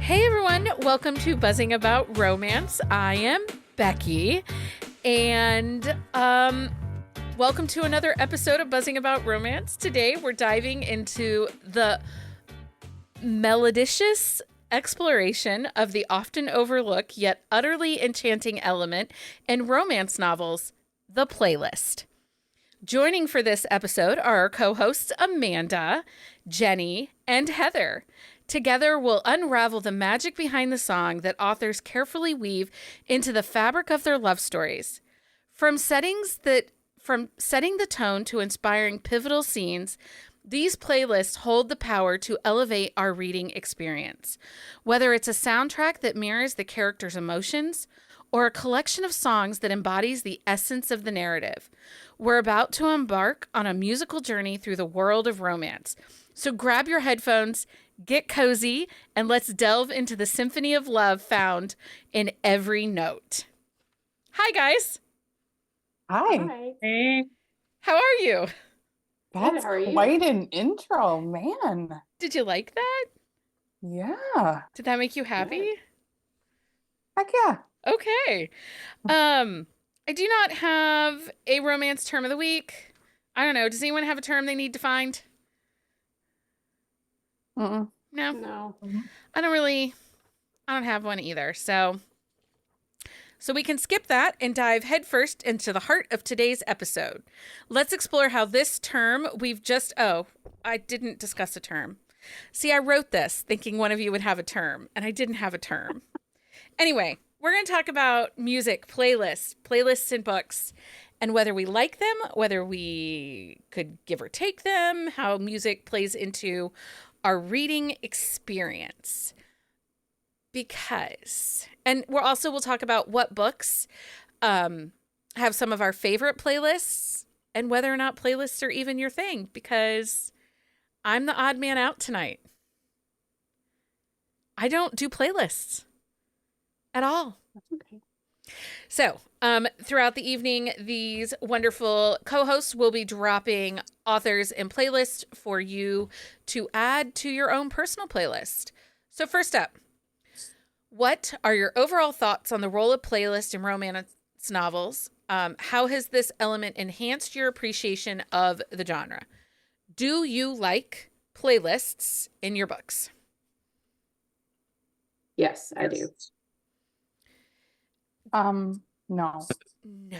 Hey everyone, welcome to Buzzing About Romance. I am Becky, and welcome to another episode of Buzzing About Romance. Today we're diving into the melodious exploration of the often overlooked yet utterly enchanting element in romance novels, the playlist. Joining for this episode are our co-hosts Amanda, Jenny, and Heather. Together, we'll unravel the magic behind the song that authors carefully weave into the fabric of their love stories. From setting the tone to inspiring pivotal scenes, these playlists hold the power to elevate our reading experience. Whether it's a soundtrack that mirrors the character's emotions or a collection of songs that embodies the essence of the narrative, we're about to embark on a musical journey through the world of romance. So grab your headphones, get cozy, and let's delve into the symphony of love found in every note. Hi, guys. Hi. Hey. How are you? That's How are you? quite an intro, man. Did you like that? Yeah. Did that make you happy? Heck yeah. Okay. I do not have a romance term of the week. I don't know. Does anyone have a term they need defined? Mm-mm. No. No. I don't have one either. So we can skip that and dive headfirst into the heart of today's episode. Let's explore how this term I didn't discuss a term. See, I wrote this thinking one of you would have a term, and I didn't have a term. Anyway, we're going to talk about music, playlists and books, and whether we like them, whether we could give or take them, how music plays into our reading experience. We'll talk about what books have some of our favorite playlists and whether or not playlists are even your thing, because I'm the odd man out tonight. I don't do playlists at all. That's okay. So, throughout the evening, these wonderful co-hosts will be dropping authors and playlists for you to add to your own personal playlist. So first up, what are your overall thoughts on the role of playlist in romance novels? How has this element enhanced your appreciation of the genre? Do you like playlists in your books? Yes, I do. No. No.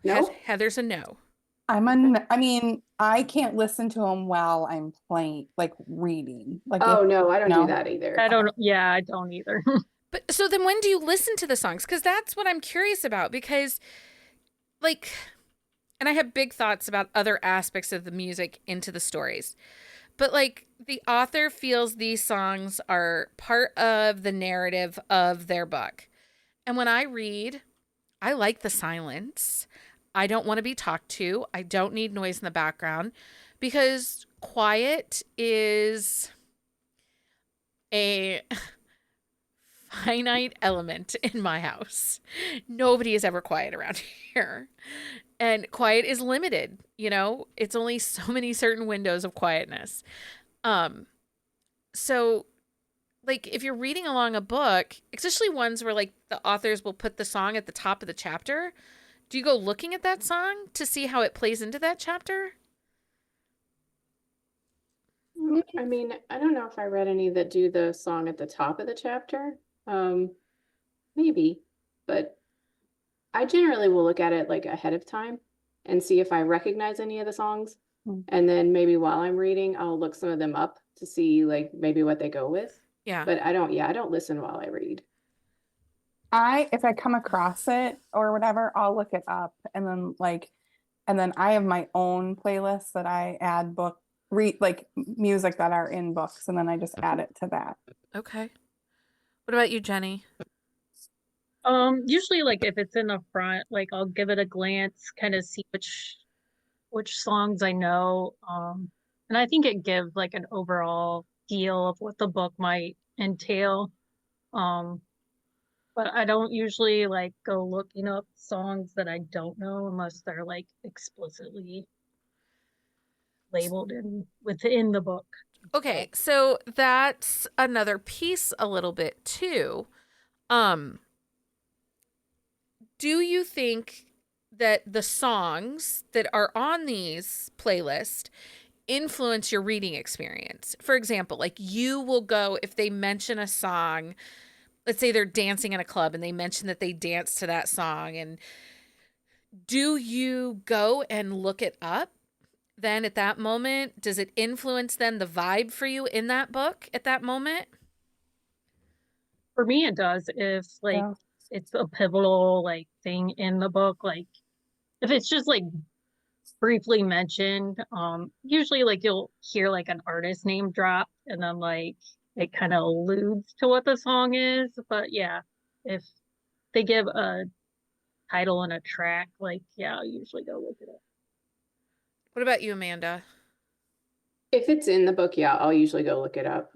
No? Heather's a no. I can't listen to them while I'm playing, like reading. Oh, no, I don't No? do that either. I don't either. But so then when do you listen to the songs? Because that's what I'm curious about. Because, and I have big thoughts about other aspects of the music into the stories. But, the author feels these songs are part of the narrative of their book. And when I read, I like the silence. I don't want to be talked to. I don't need noise in the background, because quiet is a finite element in my house. Nobody is ever quiet around here. And quiet is limited, it's only so many certain windows of quietness. So if you're reading along a book, especially ones where the authors will put the song at the top of the chapter, do you go looking at that song to see how it plays into that chapter? I mean, I don't know if I read any that do the song at the top of the chapter. Maybe, but I generally will look at it ahead of time and see if I recognize any of the songs. And then maybe while I'm reading, I'll look some of them up to see maybe what they go with. Yeah. But I don't listen while I read. If I come across it or whatever, I'll look it up, and then I have my own playlist that I add music that are in books, and then I just add it to that. Okay. What about you, Jenny? Usually if it's in the front, I'll give it a glance, kind of see which songs I know. And I think it gives an overall feel of what the book might entail. But I don't usually go looking up songs that I don't know unless they're explicitly labeled within the book. Okay, so that's another piece a little bit too. Do you think that the songs that are on these playlists influence your reading experience? For example, like you will go, if they mention a song, let's say they're dancing in a club and they mention that they dance to that song, and do you go and look it up then at that moment? Does it influence then the vibe for you in that book at that moment? For me, it does. If like Yeah. it's a pivotal like thing in the book, like if it's just like briefly mentioned, usually like you'll hear like an artist name drop and then like it kind of alludes to what the song is. But yeah, if they give a title and a track, like yeah, I'll usually go look it up. What about you, Amanda? If it's in the book, yeah, I'll usually go look it up.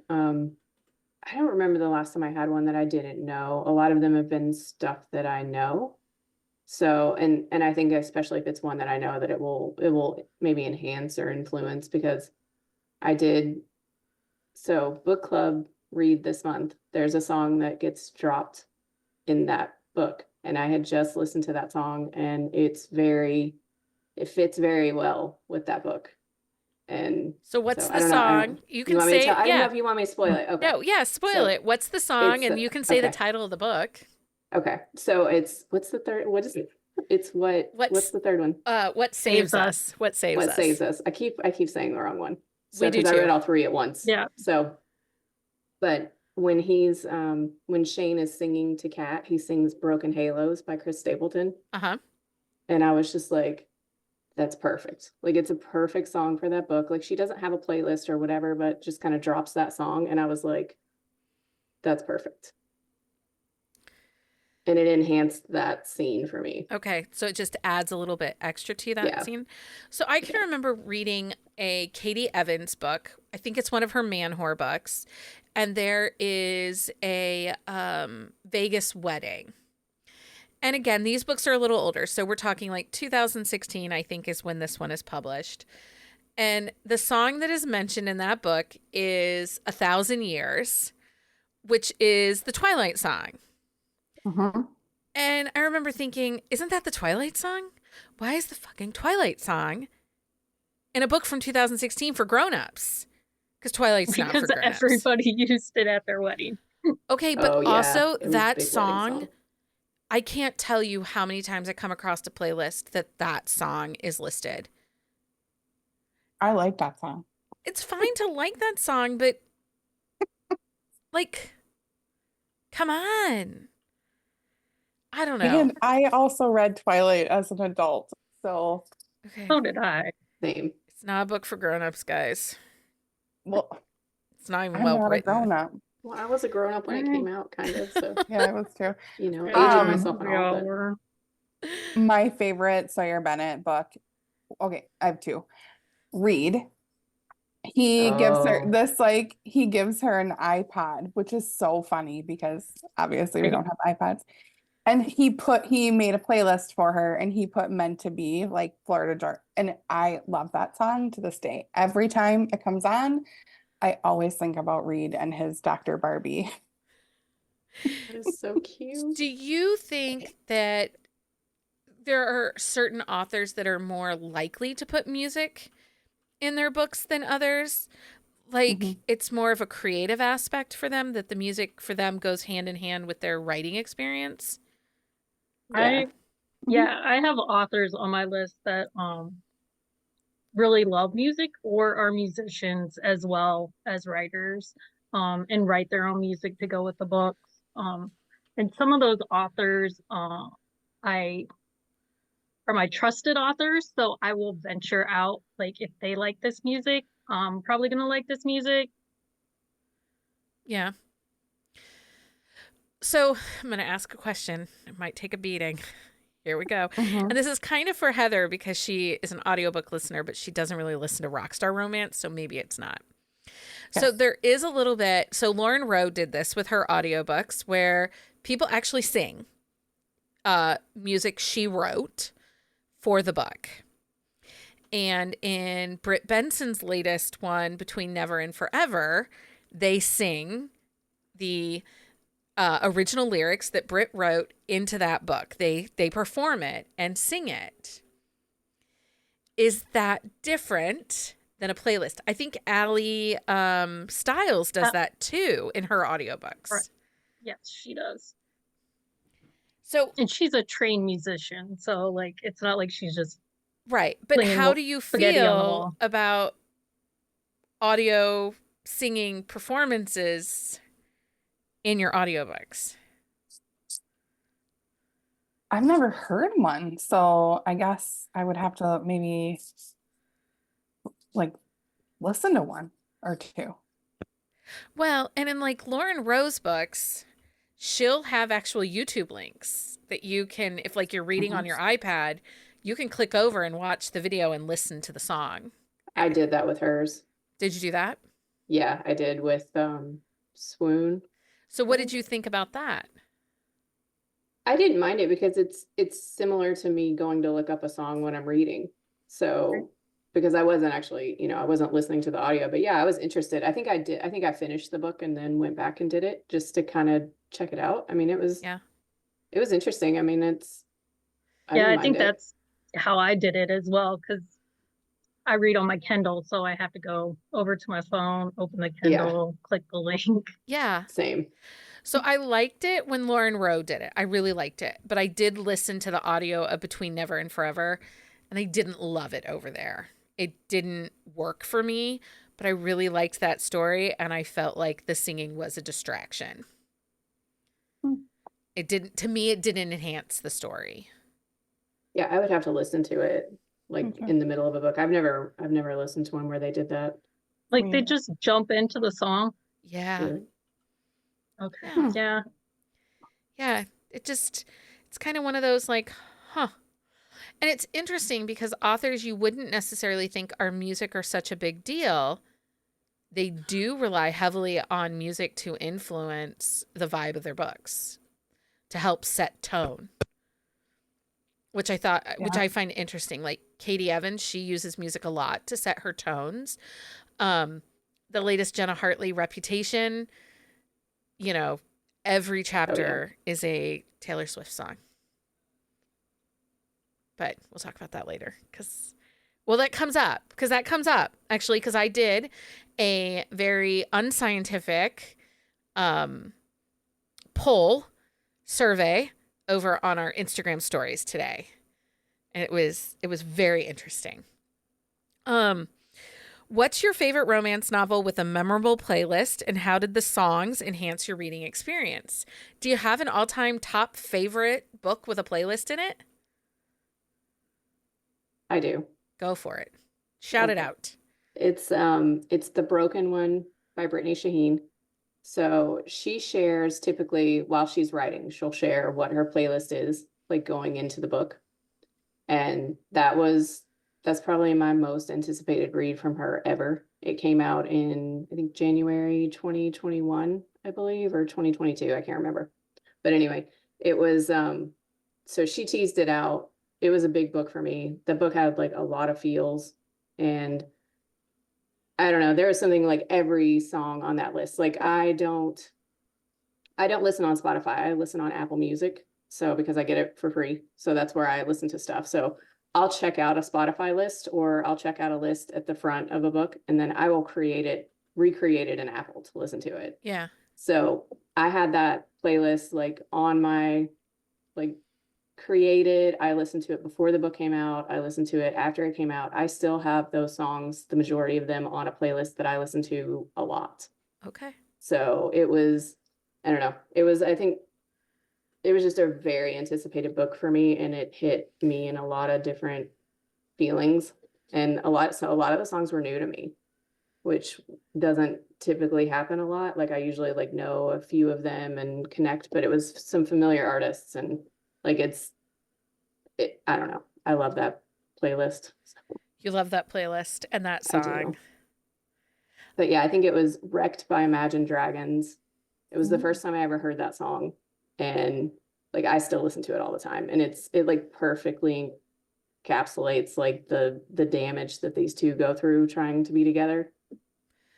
I don't remember the last time I had one that I didn't know. A lot of them have been stuff that I know. So, and I think especially if it's one that I know that it will maybe enhance or influence, because I did, so book club read this month, there's a song that gets dropped in that book. And I had just listened to that song, and it fits very well with that book. And So what's so the I don't know. song? You can want me to say, tell? I don't know yeah. if you want me to spoil it. Okay. No, yeah, spoil So it. What's the song? it's And you can say the okay. title of the book. Okay. So it's, what's the third? What is it? It's what's the third one? What saves us? What saves What us? saves us? I keep saying the wrong one. So We do because I read too. all three at once. Yeah. So, but when when Shane is singing to Kat, he sings Broken Halos by Chris Stapleton. Uh-huh. And I was just like, that's perfect. Like, it's a perfect song for that book. Like, she doesn't have a playlist or whatever, but just kind of drops that song. And I was like, that's perfect. And it enhanced that scene for me. Okay, so it just adds a little bit extra to that Yeah. scene. So I can remember reading a Katie Evans book. I think it's one of her man whore books. And there is a Vegas wedding. And again, these books are a little older. So we're talking like 2016, I think, is when this one is published. And the song that is mentioned in that book is 1,000 Years, which is the Twilight song. Mm-hmm. And I remember thinking, isn't that the Twilight song? Why is the fucking Twilight song in a book from 2016 for grown-ups? Because Twilight's not for Because grown-ups. everybody used it at their wedding. Okay, but Oh, yeah. also It was a that big wedding song, I can't tell you how many times I come across a playlist that song is listed. I like that song. It's fine to like that song, but like, come on. I don't know. And I also read Twilight as an adult, so Okay. So did I. Same. It's not a book for grown-ups, guys. well, It's not even I'm well not a written. grown up. Well, I was a grown up when it came out, kind of. So, Yeah, I was too. you know, Yeah, aging Um, myself and we all, all but were. My favorite Sawyer Bennett book. Okay, I have two. Read. He gives her Oh. this, like, he gives her an iPod, which is so funny because obviously we Right. don't have iPods. And he made a playlist for her, and he put Meant to Be, like Florida Georgia. And I love that song to this day. Every time it comes on, I always think about Reed and his Dr. Barbie. that is so cute. Do you think that there are certain authors that are more likely to put music in their books than others? Like Mhm. it's more of a creative aspect for them, that the music for them goes hand in hand with their writing experience? I have authors on my list that really love music or are musicians as well as writers, and write their own music to go with the books. And some of those authors I are my trusted authors, so I will venture out, like if they like this music, I'm probably gonna like this music. Yeah. So I'm going to ask a question. It might take a beating. Here we go. Mhm. And this is kind of for Heather because she is an audiobook listener, but she doesn't really listen to Rockstar Romance, so maybe it's not. So Yes. there is a little bit. So Lauren Rowe did this with her audiobooks where people actually sing music she wrote for the book. And in Britt Benson's latest one, Between Never and Forever, they sing the original lyrics that Britt wrote into that book. They perform it and sing it. Is that different than a playlist? I think Allie Stiles does that too in her audiobooks. Right. Yes, she does. So, and she's a trained musician, so like it's not like she's just right. But playing how do you spaghetti on the feel wall. about audio singing performances in your audiobooks? I've never heard one, so I guess I would have to maybe like listen to one or two. Well, and in like Lauren Rose books, she'll have actual YouTube links that you can, if like you're reading on your iPad, you can click over and watch the video and listen to the song. I did that with hers. Did you do that? Yeah, I did with Swoon. So what did you think about that? I didn't mind it because it's similar to me going to look up a song when I'm reading. So because I wasn't actually, I wasn't listening to the audio, but yeah, I was interested. I think I finished the book and then went back and did it just to kind of check it out. I mean, it was interesting. I mean, I think that's how I did it as well, because I read on my Kindle, so I have to go over to my phone, open the Kindle, click the link. Yeah. Same. So I liked it when Lauren Rowe did it. I really liked it. But I did listen to the audio of Between Never and Forever, and I didn't love it over there. It didn't work for me, but I really liked that story, and I felt like the singing was a distraction. It didn't enhance the story. Yeah, I would have to listen to it in the middle of a book. I've never listened to one where they did that. Like they just jump into the song. Yeah. Really? Okay. Yeah. Yeah. It's kind of one of those like, huh. And it's interesting because authors you wouldn't necessarily think our music are such a big deal. They do rely heavily on music to influence the vibe of their books, to help set tone. Which I find interesting. Like Katie Evans, she uses music a lot to set her tones. The latest Jenna Hartley, Reputation, every chapter is a Taylor Swift song. But we'll talk about that later that comes up actually, because I did a very unscientific poll survey over on our Instagram stories today. And it was very interesting. What's your favorite romance novel with a memorable playlist, and how did the songs enhance your reading experience? Do you have an all-time top favorite book with a playlist in it? I do. Go for it. Shout it out. It's The Broken One by Brittany Shaheen. So she shares, typically while she's writing, she'll share what her playlist is like going into the book. And that's probably my most anticipated read from her ever. It came out in, I think, January 2021, I believe, or 2022. I can't remember. But anyway, it was, so she teased it out. It was a big book for me. The book had like a lot of feels, and I don't know, there was something like every song on that list. Like I don't listen on Spotify. I listen on Apple Music. So because I get it for free. So that's where I listen to stuff. So I'll check out a Spotify list, or I'll check out a list at the front of a book, and then I will recreate it in Apple to listen to it. Yeah. So I had that playlist like on my created. I listened to it before the book came out. I listened to it after it came out. I still have those songs, the majority of them, on a playlist that I listen to a lot. Okay. So it was, I don't know. I think it was just a very anticipated book for me, and it hit me in a lot of different feelings, and a lot of the songs were new to me, which doesn't typically happen a lot. Like I usually know a few of them and connect, but it was some familiar artists, and I don't know. I love that playlist. You love that playlist and that song. But yeah, I think it was Wrecked by Imagine Dragons. It was the first time I ever heard that song, and I still listen to it all the time, and it perfectly encapsulates like the damage that these two go through trying to be together.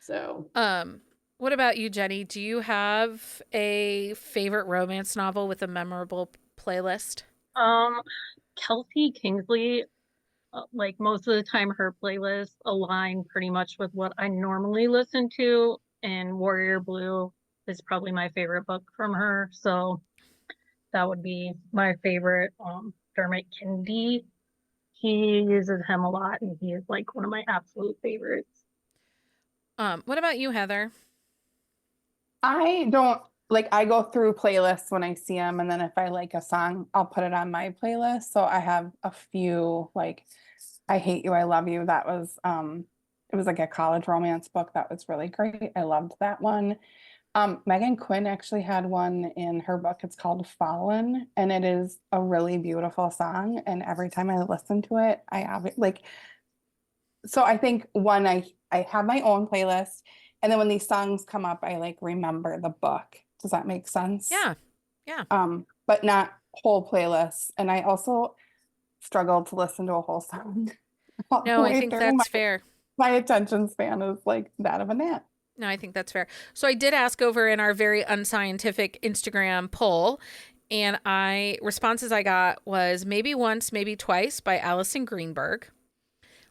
So What about you, Jenny? Do you have a favorite romance novel with a memorable playlist? Kelsey Kingsley, like most of the time, her playlists align pretty much with what I normally listen to, and Warrior Blue is probably my favorite book from her. So that would be my favorite. Dermot Kennedy, he uses him a lot, and he is like one of my absolute favorites. What about you, Heather? I don't like, I go through playlists when I see them, and then if I like a song, I'll put it on my playlist. So I have a few, like I Hate You, I Love You. That was it was like a college romance book that was really great. I loved that one. Megan Quinn actually had one in her book. It's called Fallen, and it is a really beautiful song. And every time I listen to it, like, so I think one, I have my own playlist, and then when these songs come up, I like remember the book. Does that make sense? Yeah. But not whole playlists. And I also struggle to listen to a whole song. all the No, I way think through. that's fair. My attention span is like that of a gnat. No, I think that's fair. So I did ask over in our very unscientific Instagram poll, and responses I got was Maybe Once, Maybe Twice by Allison Greenberg,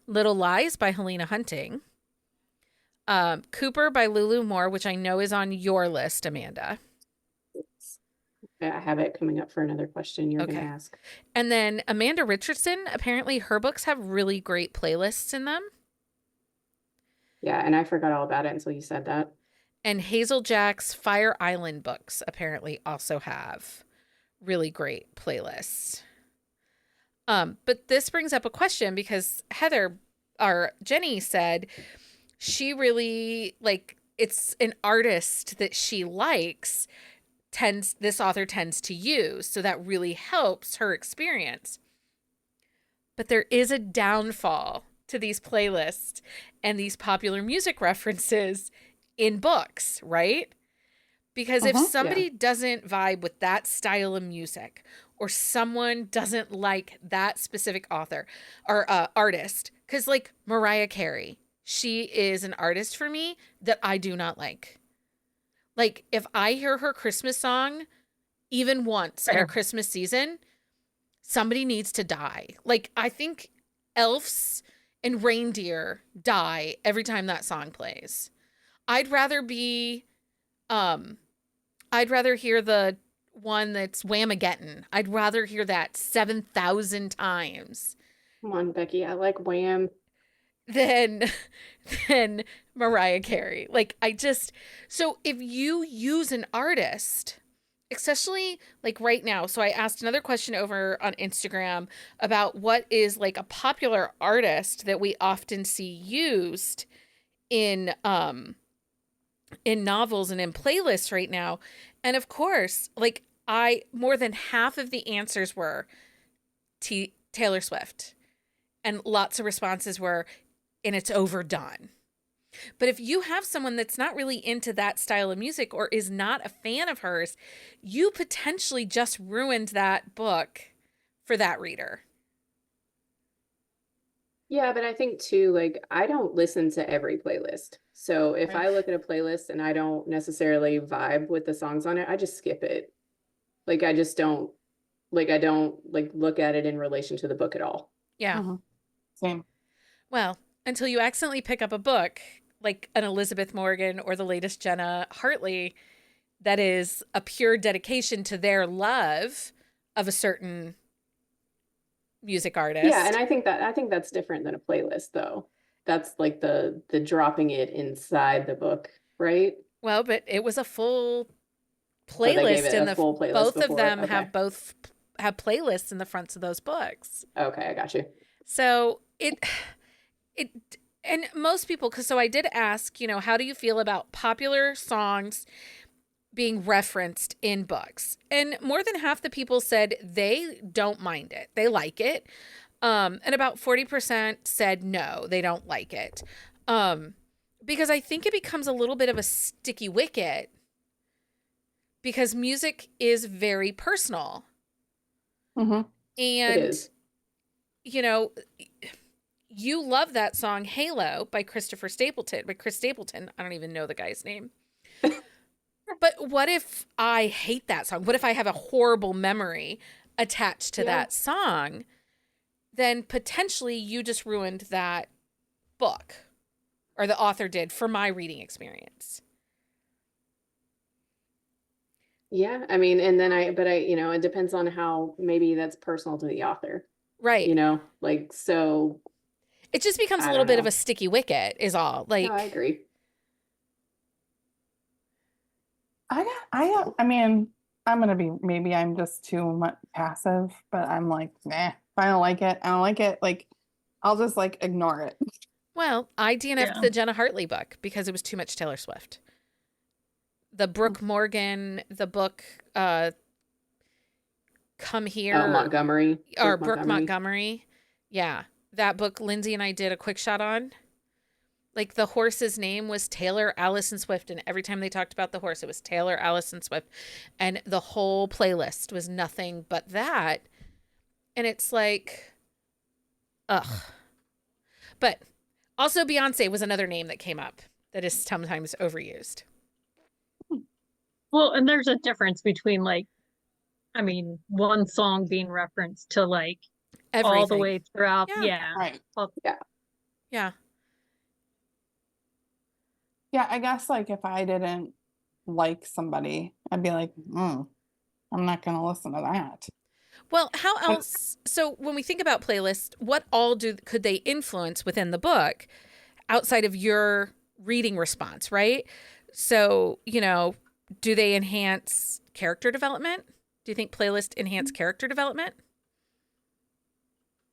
Little Lies by Helena Hunting, Cooper by Lulu Moore, which I know is on your list, Amanda. I have it coming up for another question you're going Okay. to ask. And then Amanda Richardson, apparently her books have really great playlists in them. Yeah, and I forgot all about it until you said that. And Hazel Jack's Fire Island books apparently also have really great playlists. But this brings up a question because Jenny said she really it's an artist that she likes this author tends to use, so that really helps her experience. But there is a downfall to these playlists and these popular music references in books, right? Because if somebody doesn't vibe with that style of music, or someone doesn't like that specific author or artist, because like Mariah Carey, she is an artist for me that I do not like. Like if I hear her Christmas song even once in a Christmas season, somebody needs to die. Like I think elves and reindeer die every time that song plays. I'd rather hear the one that's Whamageddon. I'd rather hear that 7,000 times. Come on, Becky. I like Wham. Than Mariah Carey. So if you use an artist, especially like right now, so I asked another question over on Instagram about what is like a popular artist that we often see used in novels and in playlists right now. And of course, like more than half of the answers were Taylor Swift, and lots of responses were, and it's overdone. But if you have someone that's not really into that style of music or is not a fan of hers, you potentially just ruined that book for that reader. Yeah, but I think too, like I don't listen to every playlist. So if I look at a playlist and I don't necessarily vibe with the songs on it, I just skip it. Like I just don't look at it in relation to the book at all. Yeah. Same. Well, until you accidentally pick up a book like an Elizabeth Morgan or the latest Jenna Hartley that is a pure dedication to their love of a certain music artist. Yeah, and I think that's different than a playlist though. That's like the dropping it inside the book, right? Well, but it was a full So they gave playlist, it and a full playlist both of before? them Okay. have playlists in the fronts of those books. Okay, I got you. So and most people, so I did ask, how do you feel about popular songs being referenced in books? And more than half the people said they don't mind it. They like it. And about 40% said no, they don't like it. Because I think it becomes a little bit of a sticky wicket because music is very personal. Mm-hmm. It And is. you know, you love that song Halo by Chris Stapleton. I don't even know the guy's name. But what if I hate that song? What if I have a horrible memory attached to that song? Then potentially you just ruined that book, or the author did, for my reading experience. Yeah, I mean, and then it depends on how, maybe that's personal to the author, Right. like, so It just becomes a I little don't bit of know. a sticky wicket is all. No, Like, I agree. I mean, I'm gonna be, maybe I'm just too much passive, but I'm like, nah, if I don't like it, I don't like it. Like, I'll just like ignore it. well, I DNF'd Yeah. the Jenna Hartley book because it was too much Taylor Swift. The Brooke Morgan, the book, Come Here, Oh, Montgomery. or Brooke Brooke Montgomery. Yeah. That book Lindsay and I did a quick shot on. Like, the horse's name was Taylor Allison Swift, and every time they talked about the horse, it was Taylor Allison Swift. And the whole playlist was nothing but that. And it's like, ugh. But also Beyonce was another name that came up that is sometimes overused. Well, and there's a difference between like, I mean, one song being referenced to like all the Everything. way throughout. Yeah. Yeah. Right. Yeah. Yeah, I guess like if I didn't like somebody, I'd be like, I'm not gonna listen to that. Well, how else? So when we think about playlists, what all could they influence within the book outside of your reading response, right? So, do they enhance character development? Do you think playlists enhance character development?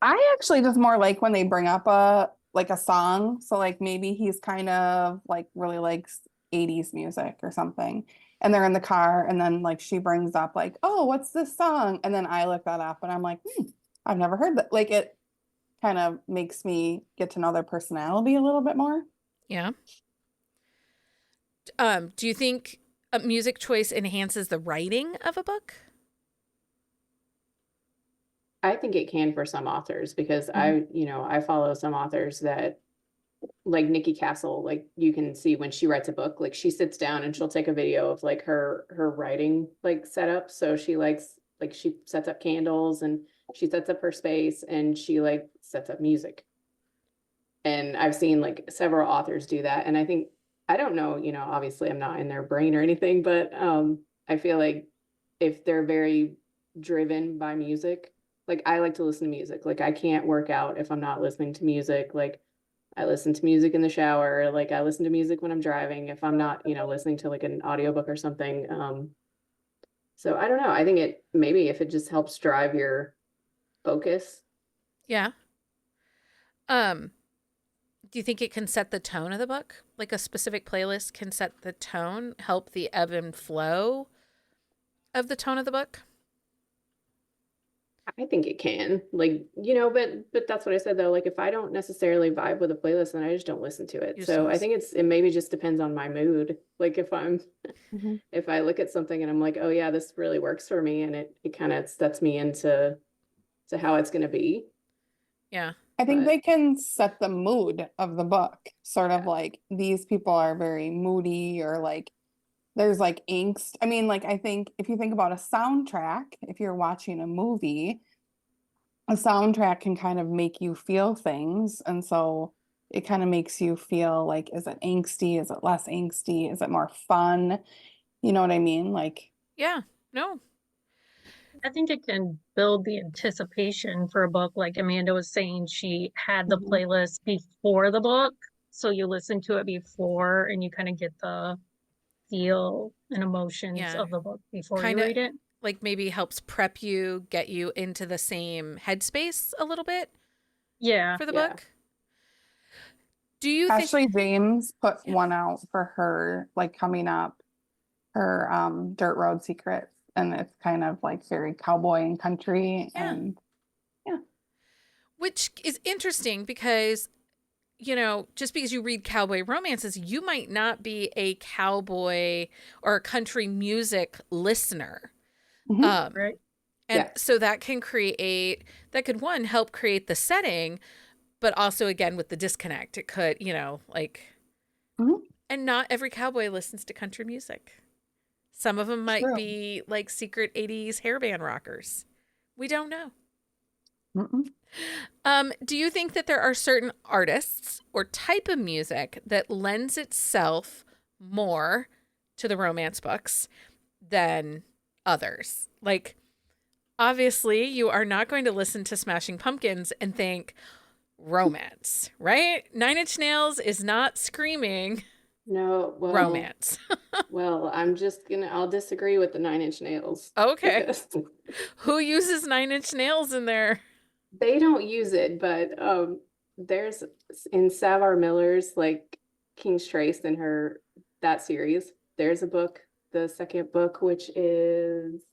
I actually just more like when they bring up a song. So like maybe he's kind of like really likes 80s music or something. And they're in the car and then like she brings up like, oh, what's this song? And then I look that up and I'm like, I've never heard that. Like it kind of makes me get to know their personality a little bit more. Yeah. Do you think a music choice enhances the writing of a book? I think it can for some authors, because I follow some authors that, like Nikki Castle, like you can see when she writes a book, like she sits down and she'll take a video of like her writing like setup. So she likes, like, she sets up candles and she sets up her space and she like sets up music. And I've seen like several authors do that. And I think, I don't know, obviously I'm not in their brain or anything, but I feel like if they're very driven by music, like I like to listen to music. Like I can't work out if I'm not listening to music. Like I listen to music in the shower. Like I listen to music when I'm driving, if I'm not, listening to like an audiobook or something. So I don't know. I think maybe if it just helps drive your focus. Yeah. Do you think it can set the tone of the book? Like a specific playlist can set the tone, help the ebb and flow of the tone of the book? I think it can, like, but that's what I said though. Like if I don't necessarily vibe with a playlist, then I just don't listen to it. So I think it maybe just depends on my mood. Like if if I look at something and I'm like, oh yeah, this really works for me, and it kind of sets me into how it's going to be. Yeah. I think they can set the mood of the book, sort of like these people are very moody, or like there's like angst. I mean, like I think if you think about a soundtrack, if you're watching a movie, a soundtrack can kind of make you feel things. And so it kind of makes you feel like, is it angsty? Is it less angsty? Is it more fun? You know what I mean? Like, yeah, no. I think it can build the anticipation for a book. Like Amanda was saying, she had the playlist before the book. So you listen to it before and you kind of get the feel and emotions of the book before you read it. Like maybe helps prep you, get you into the same headspace a little bit. Yeah. For the book. Do you Ashley James put one out for her, like coming up, her Dirt Road Secrets. And it's kind of like very cowboy and country. And which is interesting because, just because you read cowboy romances, you might not be a cowboy or a country music listener. Right. And Yeah. so that could one, help create the setting, but also again with the disconnect, it could, like, Mhm. and not every cowboy listens to country music. Some of them might True. be like secret 80s hairband rockers. We don't know. Mm-mm. Do you think that there are certain artists or type of music that lends itself more to the romance books than others? Like, obviously, you are not going to listen to Smashing Pumpkins and think romance, right? Nine Inch Nails is not screaming No, romance. well, I'll disagree with the Nine Inch Nails Okay. because Who uses Nine Inch Nails in there? they don't use it, but there's in Savar Miller's like King's Trace in that series, there's a book, the second book, which is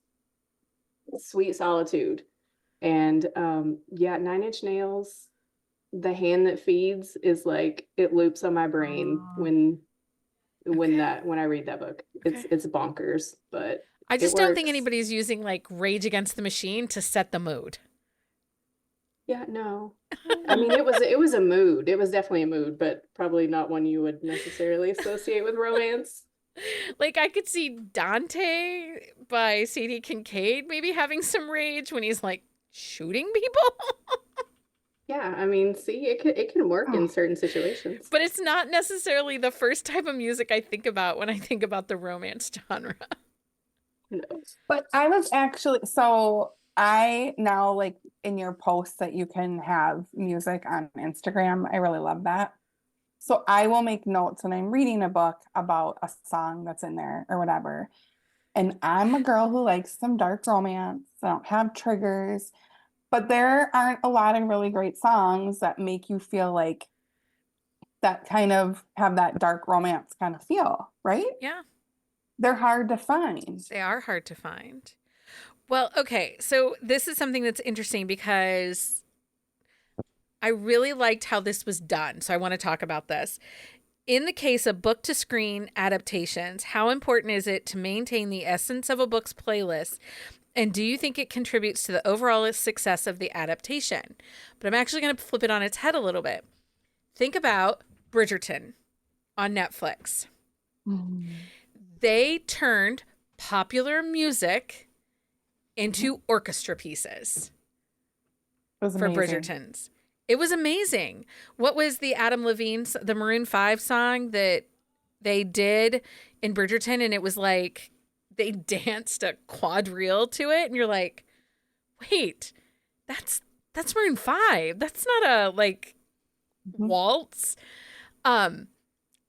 Sweet Solitude. And yeah, Nine Inch Nails, The Hand That Feeds is like it loops on my brain Oh. when Okay. when I read that book. Okay. It's bonkers, but I it just don't think works. anybody's using like Rage Against the Machine to set the mood. Yeah, no. I mean, it was a mood. It was definitely a mood, but probably not one you would necessarily associate with romance. Like, I could see Dante by Sadie Kincaid maybe having some rage when he's like shooting people. Yeah, I mean, see, it can work in certain situations. But it's not necessarily the first type of music I think about when I think about the romance genre. Who knows? But I was actually, so I now like in your posts that you can have music on Instagram. I really love that. So I will make notes when I'm reading a book about a song that's in there or whatever. And I'm a girl who likes some dark romance. I don't have triggers, but there aren't a lot of really great songs that make you feel like that kind of have that dark romance kind of feel, right? Yeah, They're hard to find. they are hard to find. Well, okay, so this is something that's interesting because I really liked how this was done. So I want to talk about this. In the case of book to screen adaptations, how important is it to maintain the essence of a book's playlist? And do you think it contributes to the overall success of the adaptation? But I'm actually going to flip it on its head a little bit. Think about Bridgerton on Netflix. They turned popular music into orchestra pieces It was for amazing. Bridgertons. It was amazing. What was the Adam Levine, the Maroon 5 song that they did in Bridgerton? And it was like they danced a quadrille to it. And you're like, wait, that's Maroon 5. That's not a like Mhm. waltz.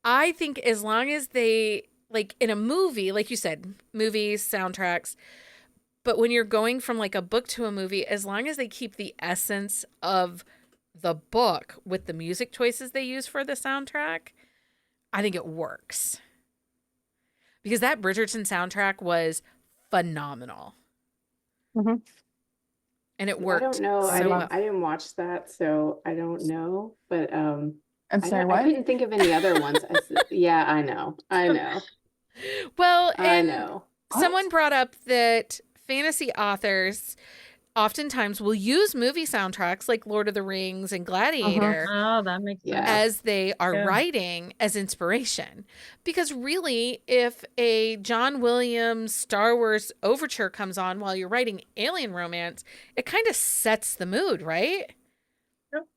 I think as long as they, like in a movie, like you said, movies, soundtracks, but when you're going from like a book to a movie, as long as they keep the essence of the book with the music choices they use for the soundtrack, I think it works. Because that Bridgerton soundtrack was phenomenal. Mhm. And it I worked don't know. so well. I didn't watch that, so I don't know. But I'm I sorry, I what? couldn't think of any other ones. Yeah, I know. Well, I and know. someone What? brought up that fantasy authors oftentimes will use movie soundtracks like Lord of the Rings and Gladiator Oh, that makes Yeah. sense. as they are Yeah. writing as inspiration. Because really, if a John Williams Star Wars overture comes on while you're writing alien romance, it kind of sets the mood, right?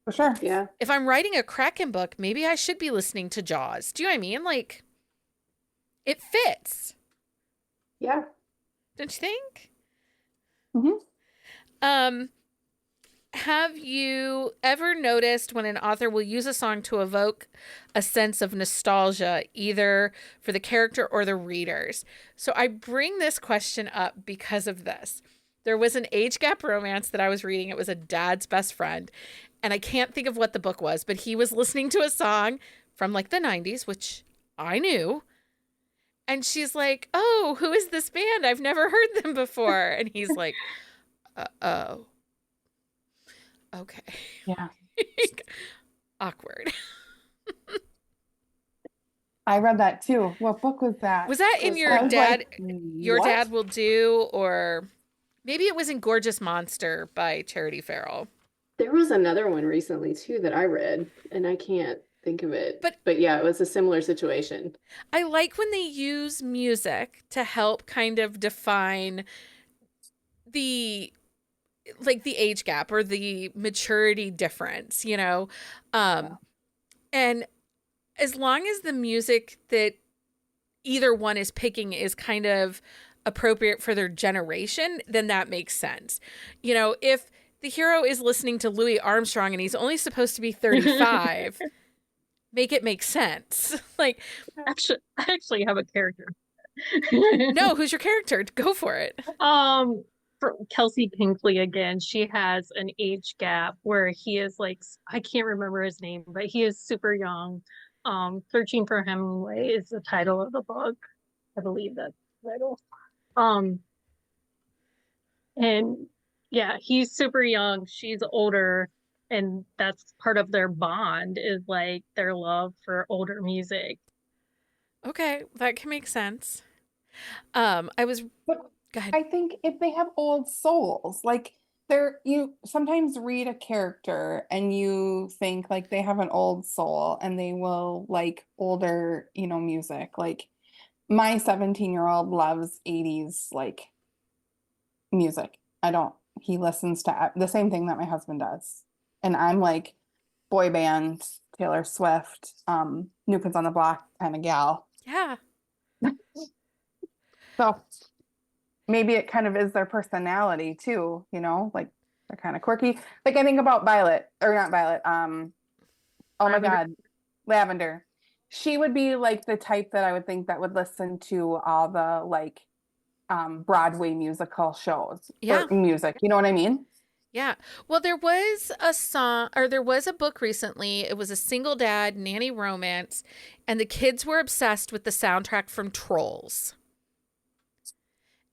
For sure. Yeah. If I'm writing a Kraken book, maybe I should be listening to Jaws. Do you know what I mean? Like, it fits, Yeah. don't you think? Mhm. Have you ever noticed when an author will use a song to evoke a sense of nostalgia, either for the character or the readers? So I bring this question up because of this. There was an age gap romance that I was reading. It was a dad's best friend. And I can't think of what the book was, but he was listening to a song from like the 90s, which I knew. And she's like, "Oh, who is this band? I've never heard them before." And he's like, "Oh, okay." Yeah. Awkward. I read that too. What book was that? Was that in Was your I was dad? like, Your what? dad will do, or Maybe it was in Gorgeous Monster by Charity Farrell. There was another one recently too that I read, and I can't think of it. But yeah, it was a similar situation. I like when they use music to help kind of define the the age gap or the maturity difference, you know? And as long as the music that either one is picking is kind of appropriate for their generation, then that makes sense. You know, if the hero is listening to Louis Armstrong and he's only supposed to be 35, make it make sense. Like, I actually have a character. no, who's your character? Go for it. For Kelsey Pinkley again, she has an age gap where he is like, I can't remember his name, but he is super young. Searching for Hemingway is the title of the book. I believe that's the title. And yeah, he's super young, she's older, and that's part of their bond is like their love for older music. Okay, that can make sense. But Go ahead. I think if they have old souls, like you sometimes read a character and you think like they have an old soul and they will like older, music. Like my 17-year-old loves 80s like music. He listens to the same thing that my husband does. And I'm like boy band, Taylor Swift, New Kids on the Block kind of gal. Yeah. So maybe it kind of is their personality too, like they're kind of quirky. Like I think about Violet, or not Violet, oh my God, Lavender. She would be like the type that I would think that would listen to all the like Broadway musical shows or music. You know what I mean? Yeah. Well, there was a song or there was a book recently. It was a single dad nanny romance, and the kids were obsessed with the soundtrack from Trolls.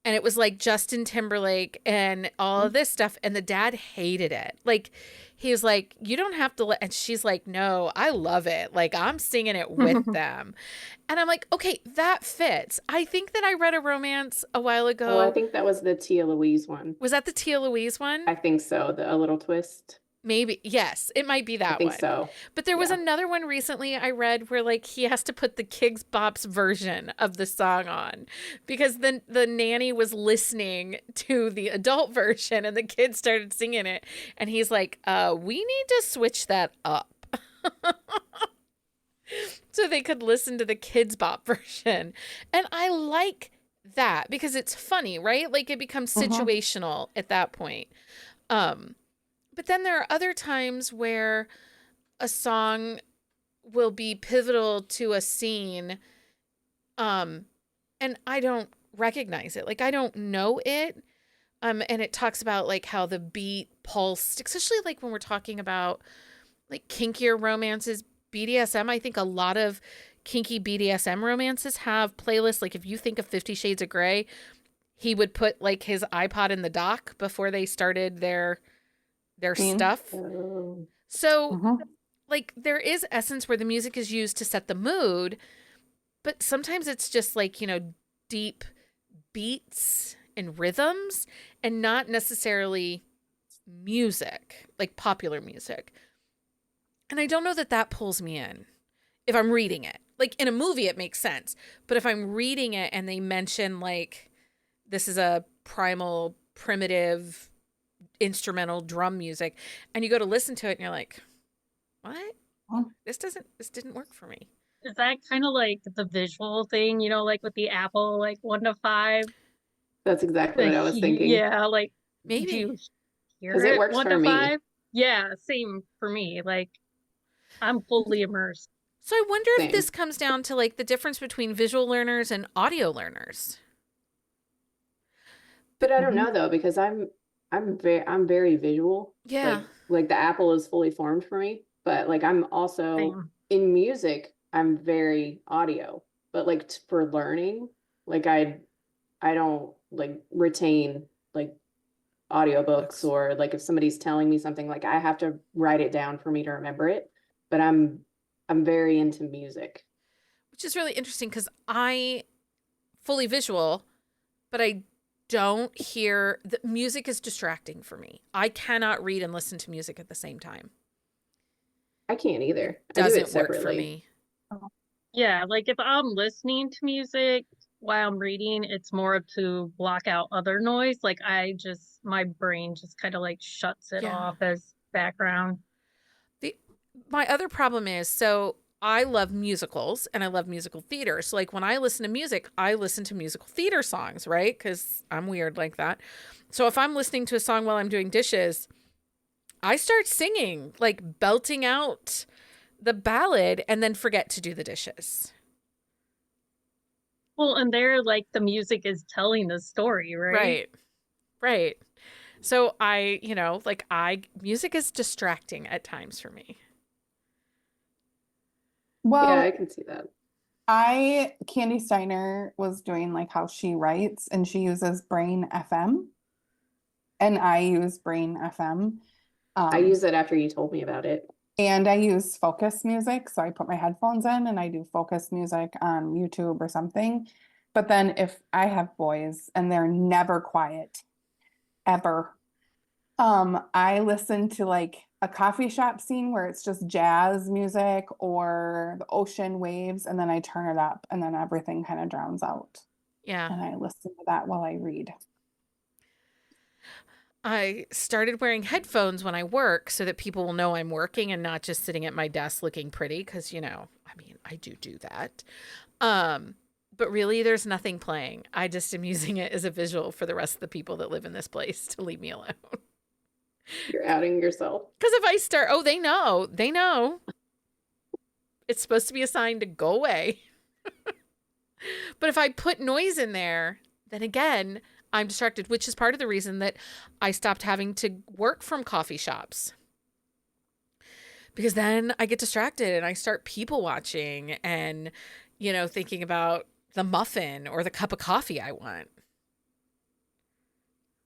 And it was like Justin Timberlake and all of this stuff. And the dad hated it. Like, he was like, you don't have to and she's like, no, I love it. Like, I'm singing it with them. And I'm like, okay, that fits. I think that I read a romance a while ago. Oh, I think that was the Tia Louise one. Was that the Tia Louise one? I think so. A Little Twist. Maybe. Yes, it might be that one. I think so. But there was another one recently I read where like he has to put the Kidz Bop's version of the song on because then the nanny was listening to the adult version and the kids started singing it. And he's like, we need to switch that up. So they could listen to the Kidz Bop version. And I like that because it's funny, right? Like it becomes situational at that point. But then there are other times where a song will be pivotal to a scene, and I don't recognize it. Like, I don't know it. And it talks about, like, how the beat pulsed, especially, like, when we're talking about, like, kinkier romances, BDSM. I think a lot of kinky BDSM romances have playlists. Like, if you think of 50 Shades of Grey, he would put, like, his iPod in the dock before they started their stuff. So like there is essence where the music is used to set the mood, but sometimes it's just like, deep beats and rhythms and not necessarily music, like popular music. And I don't know that pulls me in if I'm reading it. Like in a movie, it makes sense. But if I'm reading it and they mention like, this is a primal, primitive instrumental drum music and you go to listen to it and you're like, what? This didn't work for me. Is that kind of like the visual thing, like with the Apple, like 1 to 5? That's exactly what I was thinking. Yeah, like maybe do you hear because it works 1 for to me. 5? Yeah, same for me. Like I'm fully immersed. So I wonder Same. if this comes down to like the difference between visual learners and audio learners. But I don't know though, because I'm very visual. Yeah. Like the Apple is fully formed for me, but like I'm also Same. in music, I'm very audio. But like for learning, like I don't like retain like audiobooks or like if somebody's telling me something, like I have to write it down for me to remember it. But I'm very into music. Which is really interesting because I fully visual, but I don't hear the music is distracting for me. I cannot read and listen to music at the same time. I can't either. I do it Doesn't work for separately. me. Yeah, like if I'm listening to music while I'm reading, it's more to block out other noise. Like my brain just kind of like shuts it Yeah. off as background. My other problem is, so I love musicals and I love musical theater. So like when I listen to music, I listen to musical theater songs, right? Because I'm weird like that. So if I'm listening to a song while I'm doing dishes, I start singing, like belting out the ballad and then forget to do the dishes. Well, and there, like the music is telling the story, right? Right. Right. So music is distracting at times for me. Well, Yeah, I can see that. Candy Steiner was doing like how she writes, and she uses Brain FM, and I use Brain FM. I use that after you told me about it. And I use focus music. So I put my headphones in and I do focus music on YouTube or something. But then if I have boys and they're never quiet, ever, I listen to like a coffee shop scene where it's just jazz music or the ocean waves, and then I turn it up and then everything kind of drowns out. Yeah. And I listen to that while I read. I started wearing headphones when I work so that people will know I'm working and not just sitting at my desk looking pretty, because, I do that. But really, there's nothing playing. I just am using it as a visual for the rest of the people that live in this place to leave me alone. You're outing yourself. Because if I start, they know. It's supposed to be a sign to go away. But if I put noise in there, then again, I'm distracted, which is part of the reason that I stopped having to work from coffee shops. Because then I get distracted and I start people watching and, thinking about the muffin or the cup of coffee I want.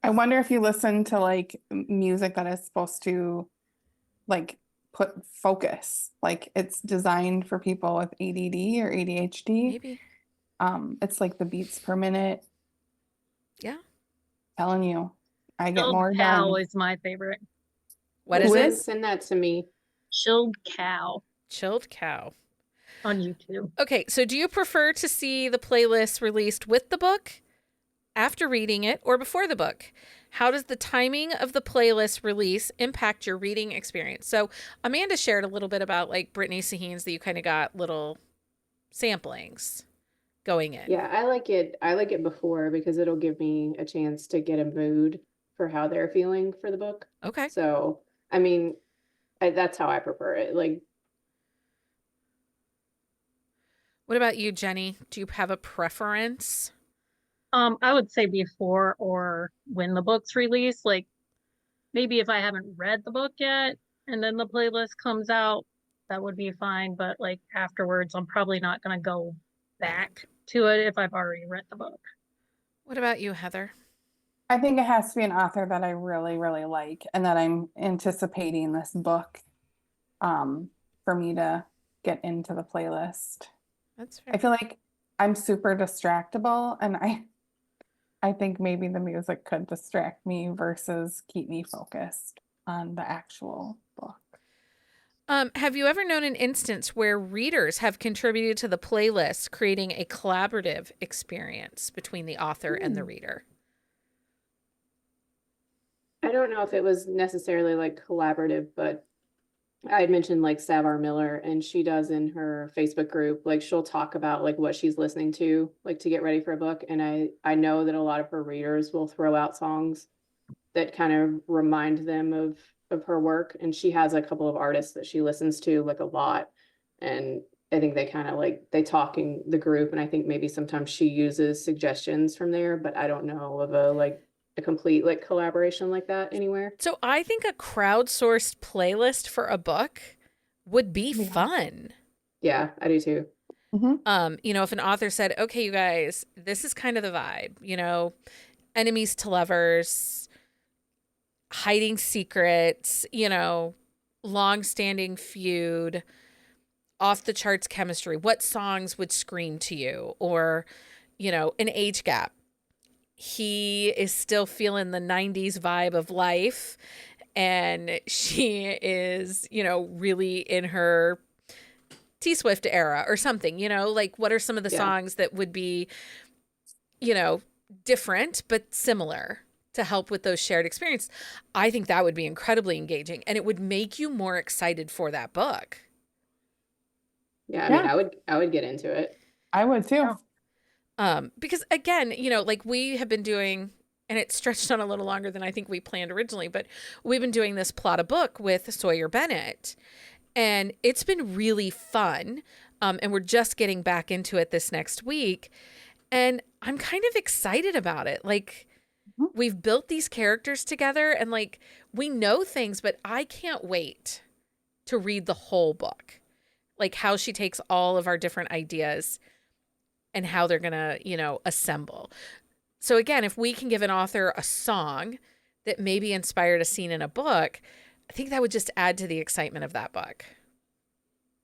I wonder if you listen to like music that is supposed to like put focus, like it's designed for people with ADD or ADHD. Maybe. It's like the beats per minute. Yeah. Telling you, I get Chilled more Cow done. is my favorite. What is Who it? is? Send that to me. Chilled Cow Chilled Cow. on YouTube. Okay, so do you prefer to see the playlist released with the book, after reading it, or before the book? How does the timing of the playlist release impact your reading experience? So Amanda shared a little bit about like Brittany Sahin's, that you kind of got little samplings going in. Yeah, I like it before because it'll give me a chance to get a mood for how they're feeling for the book. Okay. So, I mean, that's how I prefer it. Like, What about you, Jenny? Do you have a preference? I would say before or when the book's released. Like maybe if I haven't read the book yet and then the playlist comes out, that would be fine. But like afterwards, I'm probably not gonna go back to it if I've already read the book. What about you, Heather? I think it has to be an author that I really, really like and that I'm anticipating this book for me to get into the playlist. That's I fair. feel like I'm super distractible, and I think maybe the music could distract me versus keep me focused on the actual book. Have you ever known an instance where readers have contributed to the playlist, creating a collaborative experience between the author and the reader? I don't know if it was necessarily like collaborative, but I had mentioned like Savar Miller, and she does in her Facebook group, like she'll talk about like what she's listening to, like to get ready for a book. And I know that a lot of her readers will throw out songs that kind of remind them of her work. And she has a couple of artists that she listens to like a lot. And I think they kind of like they talk in the group, and I think maybe sometimes she uses suggestions from there, but I don't know of a complete like collaboration like that anywhere. So I think a crowdsourced playlist for a book would be Yeah. fun. Yeah, I do too. If an author said, okay, you guys, this is kind of the vibe, enemies to lovers, hiding secrets, long-standing feud, off the charts chemistry. What songs would scream to you? Or, an age gap. he is still feeling the 90s vibe of life, and she is, really in her T Swift era or something, like what are some of the Yeah. songs that would be, different but similar to help with those shared experiences? I think that would be incredibly engaging, and it would make you more excited for that book. Yeah, I Yeah. mean, I would get into it. I would too. Because again, like we have been doing, and it stretched on a little longer than I think we planned originally, but we've been doing this plot a book with Sawyer Bennett, and it's been really fun. And we're just getting back into it this next week. And I'm kind of excited about it. Like, Mhm. we've built these characters together, and like we know things, but I can't wait to read the whole book. Like how she takes all of our different ideas and how they're going to, assemble. So again, if we can give an author a song that maybe inspired a scene in a book, I think that would just add to the excitement of that book.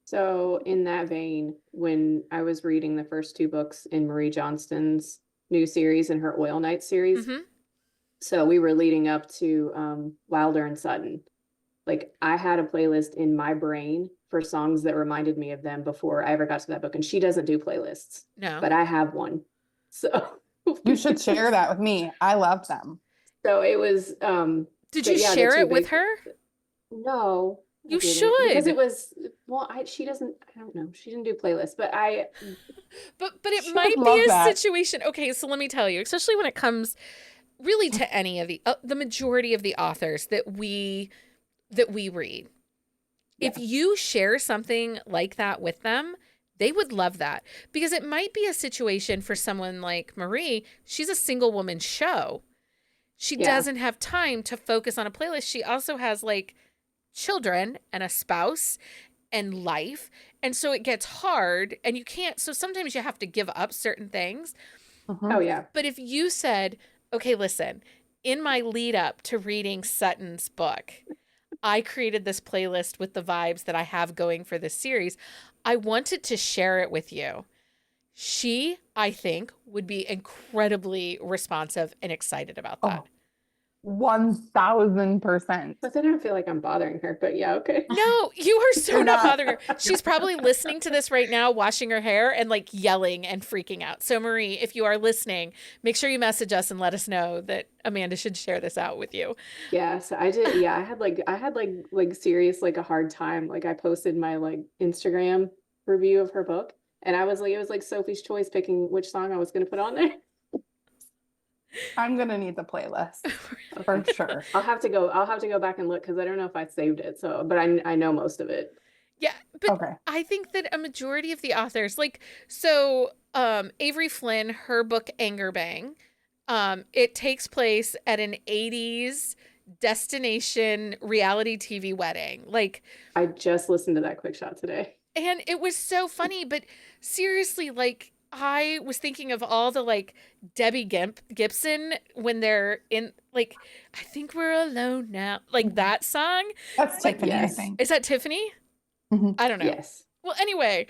So in that vein, when I was reading the first 2 books in Marie Johnston's new series and her Oil Knight series, Mhm. so we were leading up to Wilder and Sutton. Like I had a playlist in my brain for songs that reminded me of them before I ever got to that book. And she doesn't do playlists, No. but I have one. So You should share that with me. I love them. So it was Did but you yeah, the share 2 it with big- her? No. I You didn't, because should. it was she doesn't, I don't know, she didn't do playlists, but But it She might would be love a that. situation. Okay, so let me tell you, especially when it comes really to any of the majority of the authors that we read. If you share something like that with them, they would love that, because it might be a situation for someone like Marie. She's a single woman show. She Yeah. doesn't have time to focus on a playlist. She also has like children and a spouse and life. And so it gets hard, and you can't. So sometimes you have to give up certain things. Mhm. oh yeah. But if you said, okay, listen, in my lead up to reading Sutton's book, I created this playlist with the vibes that I have going for this series. I wanted to share it with you. She, I think, would be incredibly responsive and excited about that. Oh, 1000%. But then I don't feel like I'm bothering her, but yeah, okay. No, you are so You're not not. bothering her. She's probably listening to this right now, washing her hair and like yelling and freaking out. So Marie, if you are listening, make sure you message us and let us know that Amanda should share this out with you. Yeah, so I did, yeah, I had like serious like a hard time. Like I posted my like Instagram review of her book, and I was like, it was like Sophie's Choice picking which song I was gonna put on there. I'm gonna need the playlist for sure. I'll have to go back and look because I don't know if I saved it. So, but I know most of it. Yeah, but Okay. I think that a majority of the authors, like, so Avery Flynn, her book Anger Bang, it takes place at an 80s destination reality TV wedding. Like, I just listened to that quick shot today. and it was so funny, but seriously, like, I was thinking of all the like Debbie Gibson when they're in, like, I think we're alone now, like that song. That's Like, Tiffany, I yes. think. Is that Tiffany? Mhm. I don't know. Yes. Well, anyway,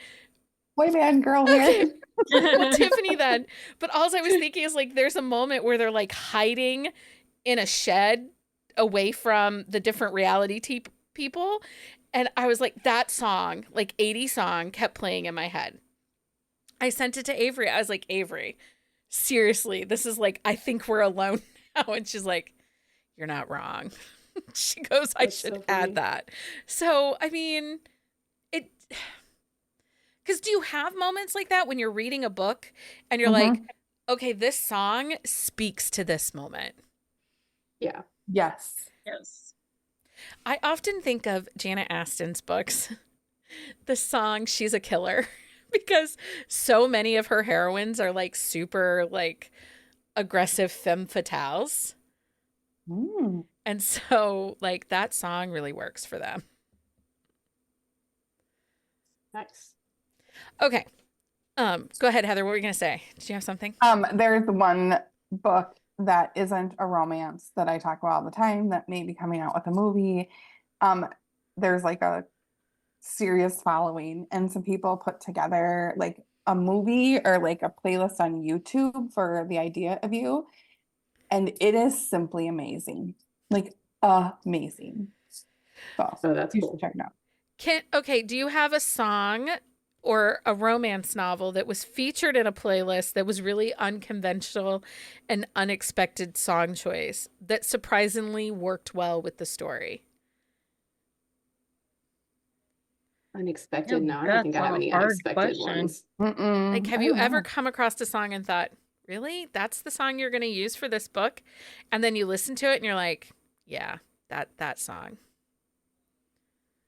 Boy band girl here. okay. Well, Tiffany then. But all I was thinking is like there's a moment where they're like hiding in a shed away from the different reality people. And I was like, that song, like 80 song, kept playing in my head. I sent it to Avery. I was like, Avery, seriously, this is like, I think we're alone now. And she's like, you're not wrong. She goes, I That's so should funny. add that. So, I mean, it, because do you have moments like that when you're reading a book and you're like, okay, this song speaks to this moment? Yeah. Yes. Yes. I often think of Janet Aston's books, the song She's a Killer, because so many of her heroines are like super like aggressive femme fatales. Mm. And so like that song really works for them. Nice. Okay. Go ahead, Heather. What were you gonna say? Did you have something? There's one book that isn't a romance that I talk about all the time that may be coming out with a movie. There's like a serious following, and some people put together like a movie or like a playlist on YouTube for The Idea of You. and it is simply amazing. Like amazing. So Oh, that's you cool. should check it out. Do you have a song or a romance novel that was featured in a playlist that was really unconventional and unexpected song choice that surprisingly worked well with the story? Unexpected? No, I don't That's think I have a any hard unexpected question. ones. Like, have I you don't ever know. come across a song and thought, really? That's the song you're going to use for this book? And then you listen to it and you're like, yeah, that song.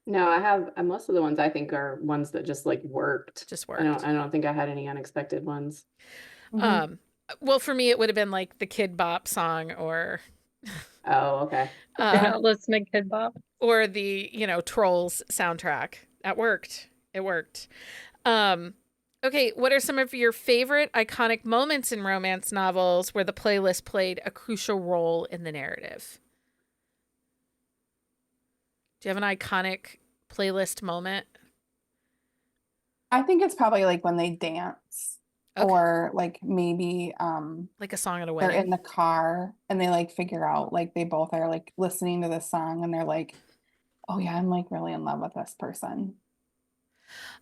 No, I have most of the ones I think are ones that just like worked. Just I worked. don't think I had any unexpected ones. Mhm. Well, for me, it would have been like the Kid Bop song Oh, okay. Let's make Kid Bop. or the, Trolls soundtrack. That worked. It worked. Okay, what are some of your favorite iconic moments in romance novels where the playlist played a crucial role in the narrative? Do you have an iconic playlist moment? I think it's probably like when they dance Okay. or like maybe Like a song at a they're in wedding? the car and they like figure out like they both are like listening to this song and they're like, oh yeah, I'm like really in love with this person.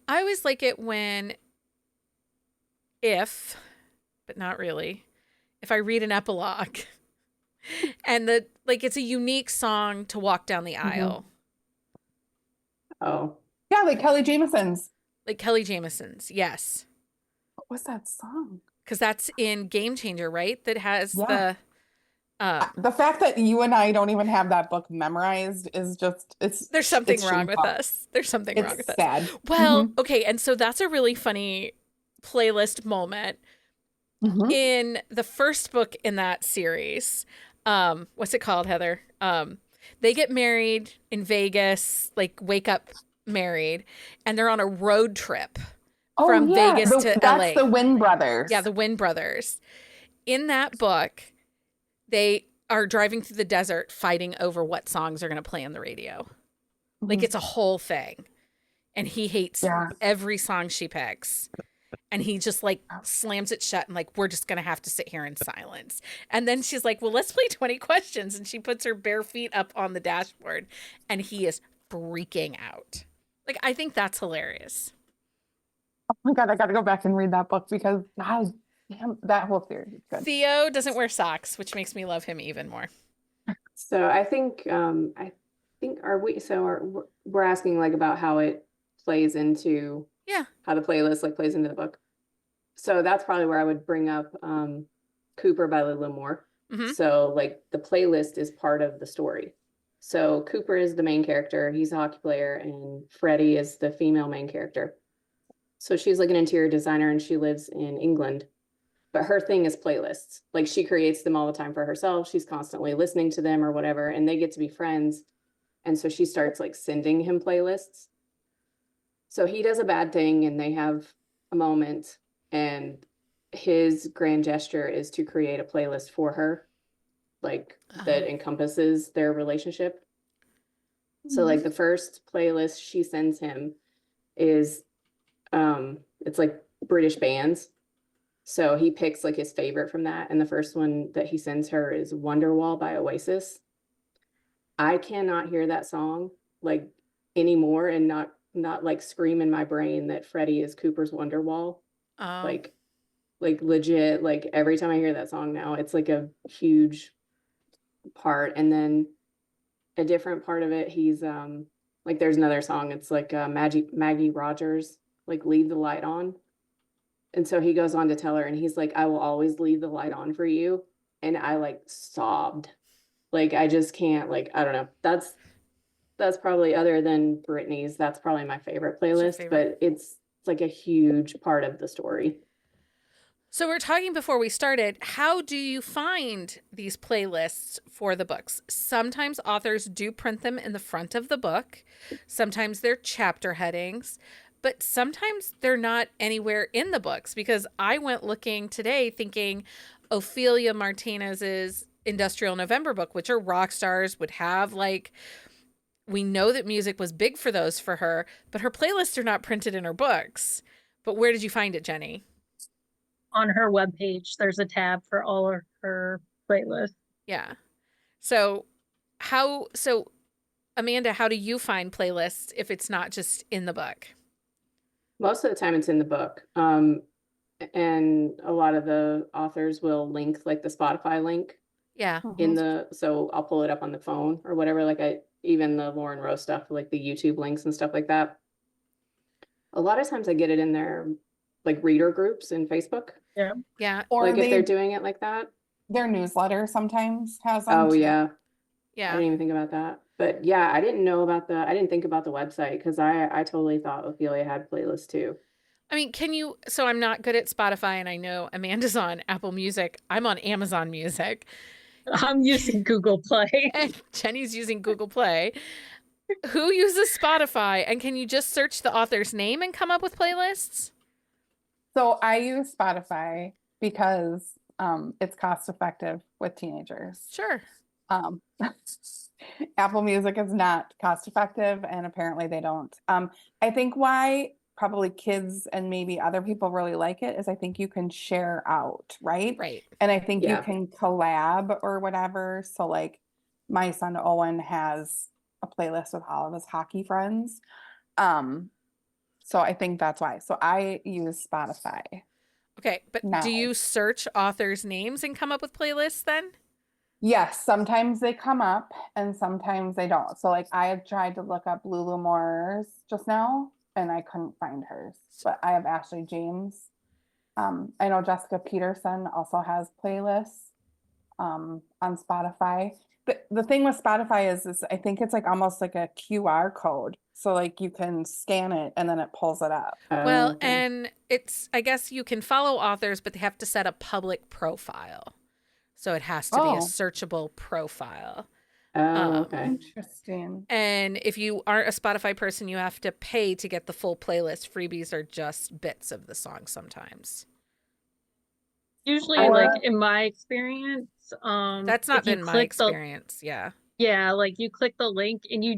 I always like it when, but not really, if I read an epilogue and it's a unique song to walk down the aisle. Oh, Yeah, like Kelly Jameson's. Like Kelly Jameson's, yes. What was that song? Because that's in Game Changer, right? That has Yeah. the The fact that you and I don't even have that book memorized is just there's something it's wrong with shameful. us. There's something wrong It's with us. sad. Well, okay, and so that's a really funny playlist moment. Mhm. In the first book in that series, what's it called, Heather? They get married in Vegas, like wake up married, and they're on a road trip Oh, from yeah, Vegas to that's LA. the Wynn brothers. Yeah, the Wynn brothers. In that book, they are driving through the desert fighting over what songs are going to play on the radio. Like Mhm. it's a whole thing. And he hates Yeah. every song she picks. And he just like slams it shut and like, we're just going to have to sit here in silence. And then she's like, well, let's play 20 questions. And she puts her bare feet up on the dashboard and he is freaking out. Like, I think that's hilarious. Oh my God, I got to go back and read that book because God damn, that whole series is good. Theo doesn't wear socks, which makes me love him even more. so I think we're asking like about how it plays into Yeah. how the playlist like plays into the book. So that's probably where I would bring up Cooper by Lila Moore. Mhm. So like the playlist is part of the story. So Cooper is the main character, he's a hockey player, and Freddie is the female main character. So she's like an interior designer and she lives in England. But her thing is playlists. Like she creates them all the time for herself. She's constantly listening to them or whatever, and they get to be friends. And so she starts like sending him playlists. So he does a bad thing and they have a moment, and his grand gesture is to create a playlist for her, like that encompasses their relationship. So like the first playlist she sends him is it's like British bands. So he picks like his favorite from that, and the first one that he sends her is Wonderwall by Oasis. I cannot hear that song like anymore and not like scream in my brain that Freddie is Cooper's Wonderwall. Like legit, like every time I hear that song now, it's like a huge part. And then a different part of it, he's like there's another song, it's like Maggie Rogers, like Leave the Light On. And so he goes on to tell her and he's like, I will always leave the light on for you. And I like sobbed. Like I just can't, like, I don't know. That's probably, other than Britney's, that's probably my favorite playlist, favorite? but it's like a huge part of the story. So we're talking before we started, how do you find these playlists for the books? Sometimes authors do print them in the front of the book. Sometimes they're chapter headings, but sometimes they're not anywhere in the books, because I went looking today thinking Ophelia Martinez's Industrial November book, which are rock stars, would have like, we know that music was big for those for her, but her playlists are not printed in her books. But where did you find it, Jenny? On her webpage, there's a tab for all of her playlist. Yeah. So Amanda, how do you find playlists if it's not just in the book? Most of the time it's in the book. And a lot of the authors will link like the Spotify link Yeah. in Mhm. so I'll pull it up on the phone or whatever. Even the Lauren Rose stuff, like the YouTube links and stuff like that. A lot of times I get it in their like reader groups in Facebook. Yeah. Yeah. Or Like if they're doing it like that. their newsletter sometimes has them Oh too. yeah. I Yeah. didn't even think about that. But yeah, I didn't think about the website because I totally thought Ophelia had playlists too. I mean, so I'm not good at Spotify and I know Amanda's on Apple Music. I'm on Amazon Music I'm using Google Play. and Jenny's using Google Play. Who uses Spotify? And can you just search the author's name and come up with playlists? So I use Spotify because it's cost effective with teenagers. Sure. Um, Apple Music is not cost effective, and apparently they don't. I think why probably kids and maybe other people really like it is I think you can share out, right? Right. And I think you Yeah. can collab or whatever. So like my son Owen has a playlist with all of his hockey friends. So I think that's why. So I use Spotify. Okay. But No. do you search authors' names and come up with playlists then? Yes, sometimes they come up and sometimes they don't. So like I have tried to look up Lulu Moore's just now and I couldn't find hers. But I have Ashley James. I know Jessica Peterson also has playlists on Spotify. But the thing with Spotify is I think it's like almost like a QR code. So like you can scan it and then it pulls it up. Well, Okay. and I guess you can follow authors, but they have to set a public profile. So it has to be a Oh. searchable profile. Okay. Interesting. And if you aren't a Spotify person, you have to pay to get the full playlist. Freebies are just bits of the song sometimes. Usually, Or- like in my experience, That's not if you been my click the experience. Yeah. like you click the link and you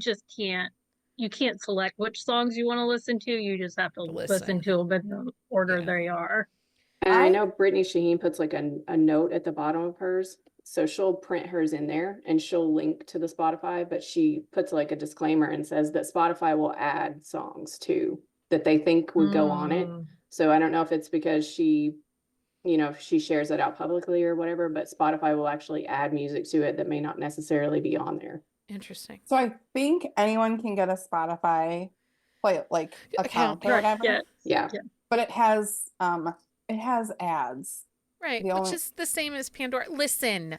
can't select which songs you want to listen to. You just have to Listen. listen to them in the order Yeah. they are. And I I- know Brittany Shaheen puts like a note at the bottom of hers. So she'll print hers in there and she'll link to the Spotify, but she puts like a disclaimer and says that Spotify will add songs too that they think would go on it. Mm. So I don't know if it's because she shares it out publicly or whatever, but Spotify will actually add music to it that may not necessarily be on there. Interesting. So I think anyone can get a Spotify account or Right, whatever. yeah. Yeah. But it has ads. Right. The Which only- is the same as Pandora. Listen,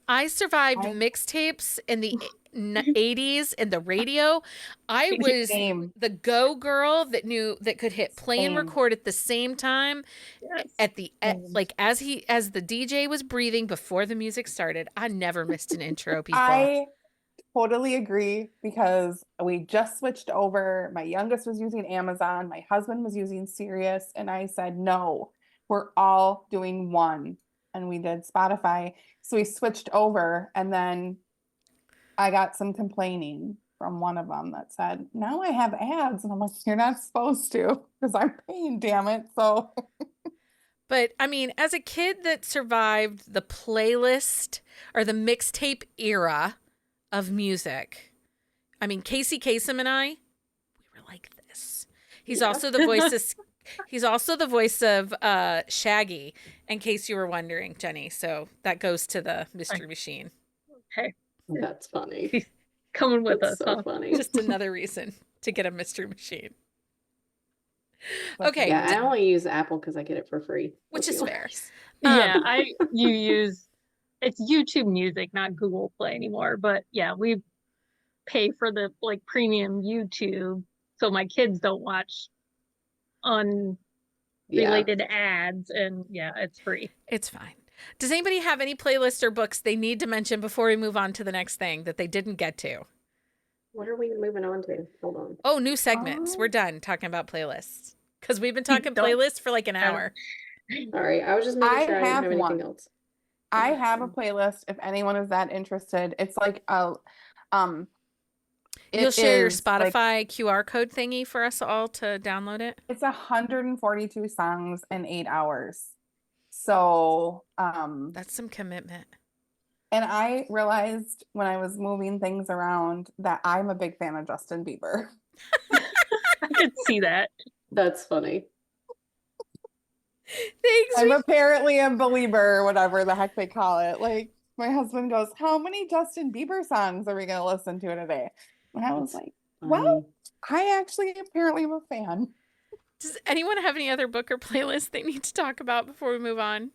I survived I- mixtapes in the 80s and the radio. I was Same. the go girl that could hit play and Same. record at the same time Yes. at like as the DJ was breathing before the music started. I never missed an intro, people. I totally agree because we just switched over. My youngest was using Amazon, my husband was using Sirius, and I said, no, we're all doing one. And we did Spotify. So we switched over, and then I got some complaining from one of them that said, now I have ads. And I'm like, you're not supposed to because I'm paying, damn it. So But I mean, as a kid that survived the playlist or the mixtape era of music, I mean, Casey Kasem and I, we were like this. He's Yeah. also the voice of he's also the voice of Shaggy, in case you were wondering, Jenny. So that goes to the Mystery Machine. Okay. That's funny. Coming with That's us, so huh? funny. Just another reason to get a Mystery Machine. Okay. Yeah, I only use Apple because I get it for free. Which Let's is be fair. honest. Yeah, you use it's YouTube Music, not Google Play anymore. But yeah, we pay for the like premium YouTube so my kids don't watch unrelated ads, and yeah, it's free. It's fine. Does anybody have any playlists or books they need to mention before we move on to the next thing that they didn't get to? What are we moving on to? Hold on. Oh, new segments. Oh. We're done talking about playlists because we've been talking don't- playlists for like an hour. All right. I was just making I sure I didn't have have anything one. else. I have a playlist if anyone is that interested. It's like a You'll it share your is, like, Spotify QR code thingy for us all to download it. it's 142 songs in 8 hours. So That's some commitment. And I realized when I was moving things around that I'm a big fan of Justin Bieber. I could see that. That's funny. Thanks. I'm apparently a believer, or whatever the heck they call it. Like, my husband goes, "How many Justin Bieber songs are we going to listen to today?" And I was like, well, I actually apparently am a fan. Does anyone have any other book or playlist they need to talk about before we move on?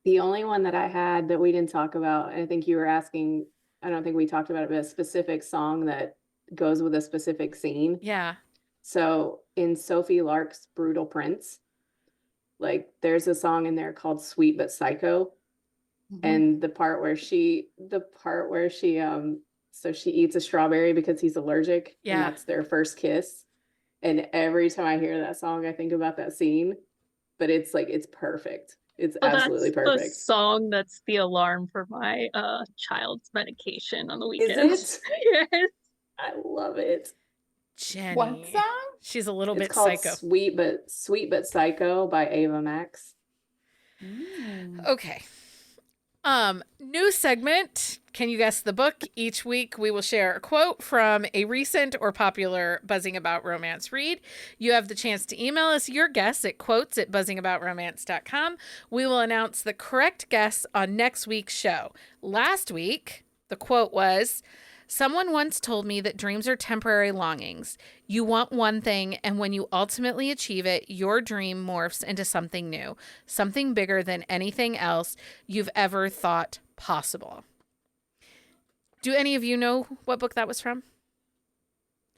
The only one that I had that we didn't talk about, I think you were asking, I don't think we talked about it, but a specific song that goes with a specific scene. Yeah. So in Sophie Lark's Brutal Prince, like there's a song in there called Sweet But Psycho. And the part where she so she eats a strawberry because he's allergic. Yeah. And that's their first kiss. And every time I hear that song, I think about that scene. But it's like, it's perfect. It's absolutely that's perfect. the song that's the alarm for my child's medication on the Is weekends. it? Yes. I love it. Jenny. What song? She's a little It's bit called psycho. Sweet But Psycho by Ava Max. Okay. New segment. Can you guess the book? Each week we will share a quote from a recent or popular Buzzing About Romance read. You have the chance to email us your guess at quotes@buzzingaboutromance.com. We will announce the correct guess on next week's show. Last week, the quote was, "Someone once told me that dreams are temporary longings. You want one thing, and when you ultimately achieve it, your dream morphs into something new, something bigger than anything else you've ever thought possible." Do any of you know what book that was from?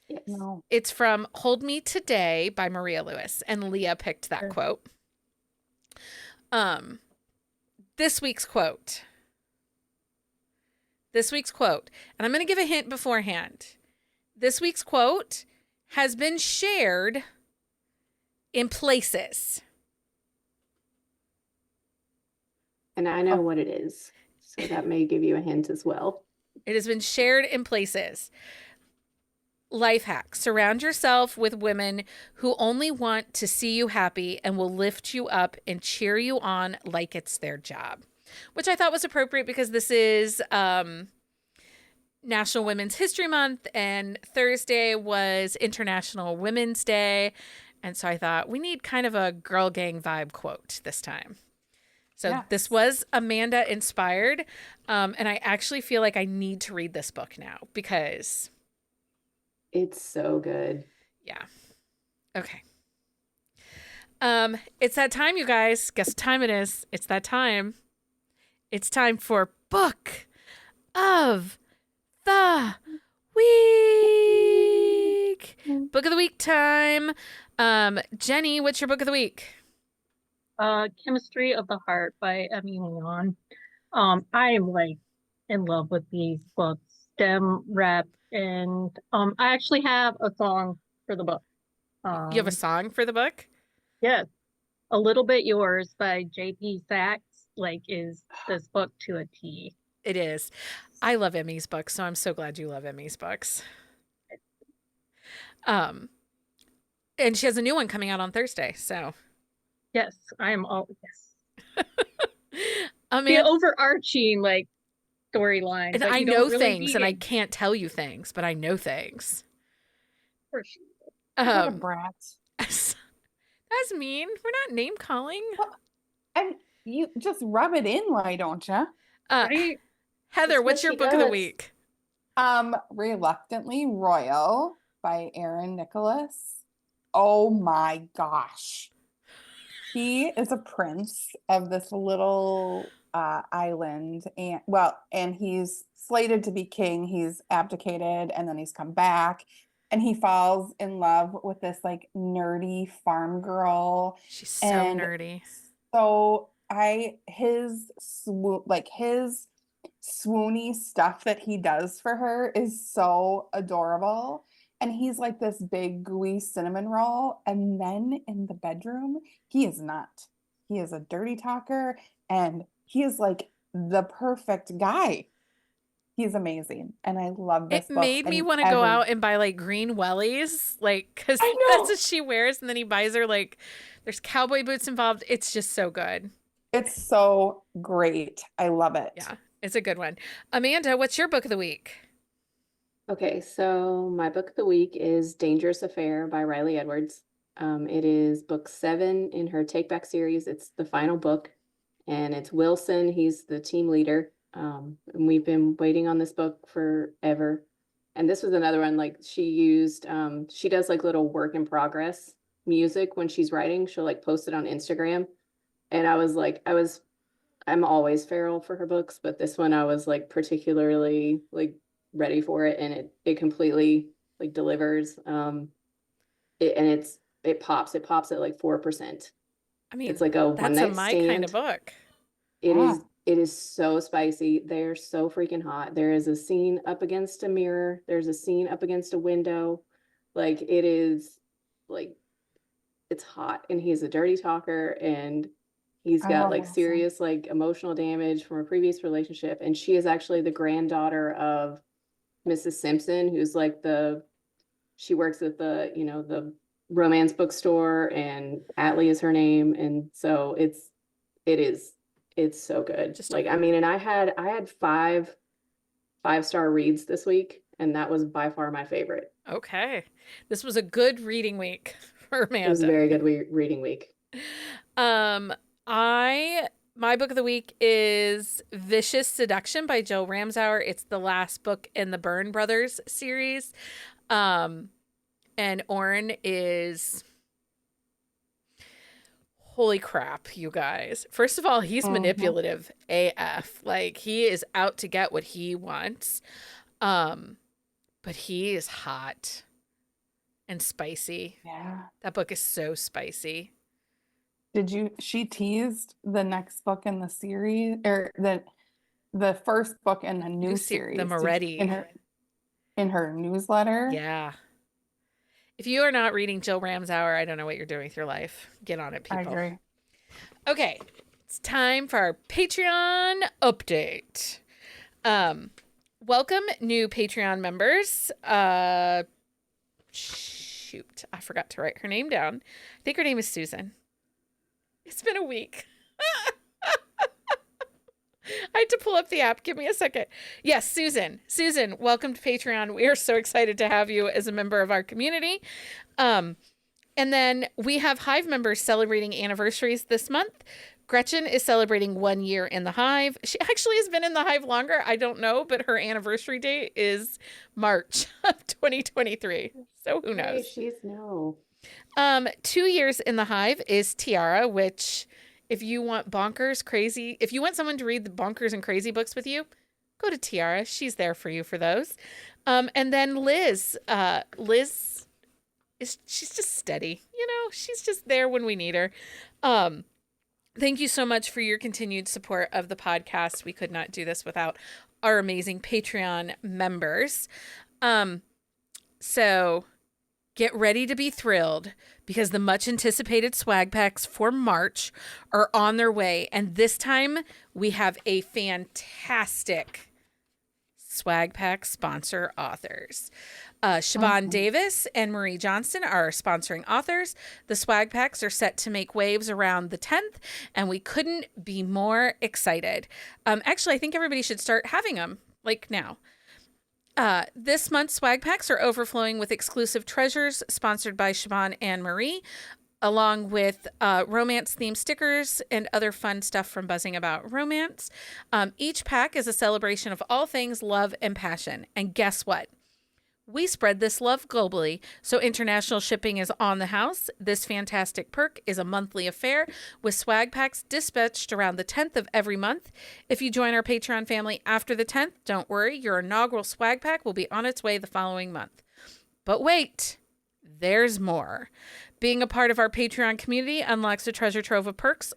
Yes. No. It's from Hold Me Today by Maria Lewis, and Leah picked that quote. This week's quote, and I'm going to give a hint beforehand. This week's quote has been shared in places. And I know what it is. So that may give you a hint as well. It has been shared in places. Life hack. Surround yourself with women who only want to see you happy and will lift you up and cheer you on like it's their job. Which I thought was appropriate because this is National Women's History Month and Thursday was International Women's Day. And so I thought we need kind of a girl gang vibe quote this time. So Yes. This was Amanda inspired. And I actually feel like I need to read this book now because... It's so good. Yeah. Okay. It's that time, you guys. Guess what time it is? It's that time. It's time for Book of the Week. Book of the Week time. Jenny, what's your book of the week? Chemistry of the Heart by Emmy Leon. I am like in love with these books. STEM rep, and I actually have a song for the book. You have a song for the book? Yes. A Little Bit Yours by J.P. Sachs is this book to a T. It is. I love Emmy's books, so I'm so glad you love Emmy's books. And she has a new one coming out on Thursday, so. Yes, I am all yes. Amanda, The overarching storylines. and I know things, and I can't tell you things, but I know things. For sure. What a brat. That's mean. We're not name calling. And you just rub it in, why don't you? Right? Heather, That's what's what your she book of the does. week? Reluctantly Royal by Aaron Nicholas. Oh my gosh. He is a prince of this little island, and he's slated to be king. He's abdicated and then he's come back, and he falls in love with this nerdy farm girl. She's so And nerdy. So his swoony stuff that he does for her is so adorable. And he's like this big gooey cinnamon roll. And then in the bedroom, he is not. He is a dirty talker, and he is like the perfect guy. He's amazing. And I love this It book. made me and want to go out and buy green wellies, because I know. that's what she wears. And then he buys her there's cowboy boots involved. It's just so good. It's so great. I love it. Yeah. It's a good one. Amanda, what's your book of the week? Okay, so my book of the week is Dangerous Affair by Riley Edwards. It is book 7 in her Take Back series. It's the final book, and it's Wilson. He's the team leader. And we've been waiting on this book forever. And this was another one, like she used, she does like little work in progress music when she's writing. She'll like post it on Instagram. And I'm always feral for her books, but this one I was like particularly like ready for it, and it completely like delivers. It pops at like 4%. I mean, It's like a one that's a night my stand. kind of book. Yeah. It is so spicy. They're so freaking hot. There is a scene up against a mirror. There's a scene up against a window. Like it is like it's hot, and he's a dirty talker, and he's I got love like Wilson. serious like emotional damage from a previous relationship, and she is actually the granddaughter of Mrs. Simpson, who's like she works at the romance bookstore, and Atlee is her name, and so it's so good. Just Like I mean, and I had 5-star reads this week, and that was by far my favorite. Okay. This was a good reading week for It was a Amanda. very good reading week. My book of the week is Vicious Seduction by Jill Ramsauer. It's the last book in the Byrne Brothers series. And Oren is, holy crap, you guys. First of all, he's manipulative AF. Like he is out to get what he wants. But he is hot and spicy. Yeah. That book is so spicy. She teased the next book in the series, or the first book in the new series. The Moretti. In her newsletter. Yeah. If you are not reading Jill Ramsauer, I don't know what you're doing with your life. Get on it, people. I agree. Okay. It's time for our Patreon update. Welcome new Patreon members. Shoot, I forgot to write her name down. I think her name is Susan. It's been a week. I had to pull up the app. Give me a second. Yes, Susan. Susan, welcome to Patreon. We are so excited to have you as a member of our community. And then we have Hive members celebrating anniversaries this month. Gretchen is celebrating 1 year in the Hive. She actually has been in the Hive longer. I don't know, but her anniversary date is March of 2023. So who knows? She's no. 2 years in the Hive is Tiara, which if you want if you want someone to read the bonkers and crazy books with you, go to Tiara. She's there for you for those. And then Liz, she's just steady. She's just there when we need her. Thank you so much for your continued support of the podcast. We could not do this without our amazing Patreon members. So get ready to be thrilled because the much anticipated swag packs for March are on their way. And this time we have a fantastic swag pack sponsor authors. Siobhan Davis and Marie Johnston are our sponsoring authors. The swag packs are set to make waves around the 10th, and we couldn't be more excited. Actually, I think everybody should start having them, like now. This month's swag packs are overflowing with exclusive treasures sponsored by Siobhan and Marie, along with romance-themed stickers and other fun stuff from Buzzing About Romance. Each pack is a celebration of all things love and passion. And guess what? We spread this love globally, so international shipping is on the house. This fantastic perk is a monthly affair with swag packs dispatched around the 10th of every month. If you join our Patreon family after the 10th, don't worry, your inaugural swag pack will be on its way the following month. But wait, there's more. Being a part of our Patreon community unlocks a treasure trove of perks.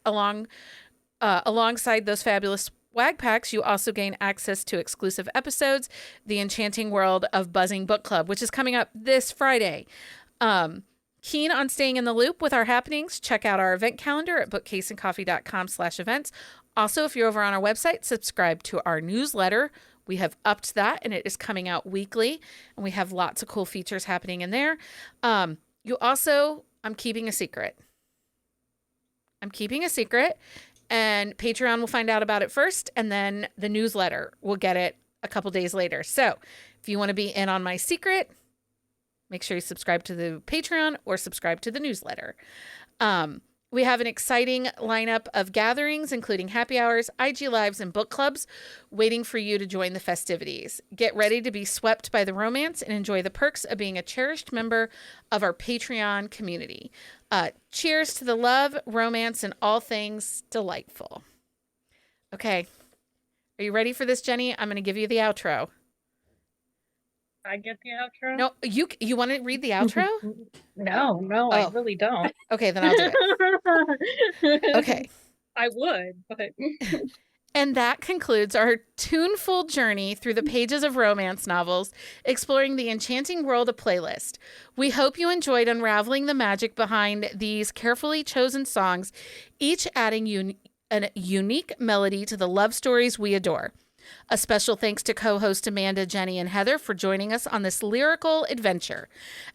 Alongside those fabulous swag packs, you also gain access to exclusive episodes, The Enchanting World of Buzzing Book Club, which is coming up this Friday. Keen on staying in the loop with our happenings, check out our event calendar at bookcaseandcoffee.com/events. Also, if you're over on our website, subscribe to our newsletter. We have upped that, and it is coming out weekly, and we have lots of cool features happening in there. I'm keeping a secret. and Patreon will find out about it first, and then the newsletter will get it a couple days later. So if you want to be in on my secret, make sure you subscribe to the Patreon or subscribe to the newsletter. We have an exciting lineup of gatherings, including happy hours, IG lives, and book clubs waiting for you to join the festivities. Get ready to be swept by the romance and enjoy the perks of being a cherished member of our Patreon community. Cheers to the love, romance, and all things delightful. Okay. Are you ready for this, Jenny? I'm going to give you the outro. I get the outro? No, you want to read the outro? No, Oh. I really don't. Okay, then I'll do it. Okay. I would, but And that concludes our tuneful journey through the pages of romance novels, exploring the enchanting world of Playlist. We hope you enjoyed unraveling the magic behind these carefully chosen songs, each adding a unique melody to the love stories we adore. A special thanks to co-host Amanda, Jenny, and Heather for joining us on this lyrical adventure.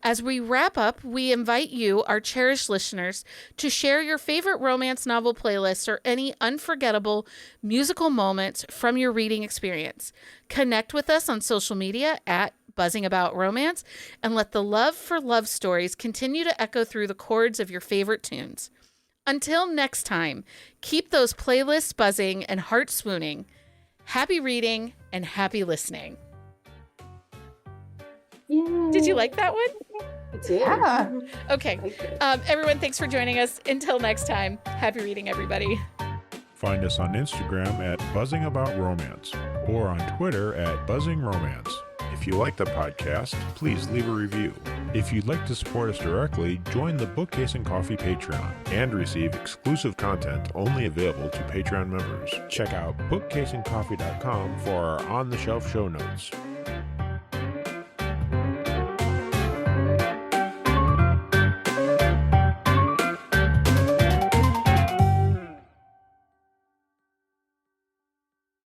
As we wrap up, we invite you, our cherished listeners, to share your favorite romance novel playlists or any unforgettable musical moments from your reading experience. Connect with us on social media at Buzzing About Romance, and let the love for love stories continue to echo through the chords of your favorite tunes. Until next time, keep those playlists buzzing and hearts swooning. Happy reading and happy listening. Yay. Did you like that one? I did. Yeah. Okay. Liked it. Everyone, thanks for joining us. Until next time, happy reading, everybody. Find us on Instagram at Buzzing About Romance or on Twitter at Buzzing Romance. If you like the podcast, please leave a review. If you'd like to support us directly, join the Bookcase and Coffee Patreon and receive exclusive content only available to Patreon members. Check out bookcaseandcoffee.com for our on-the-shelf show notes.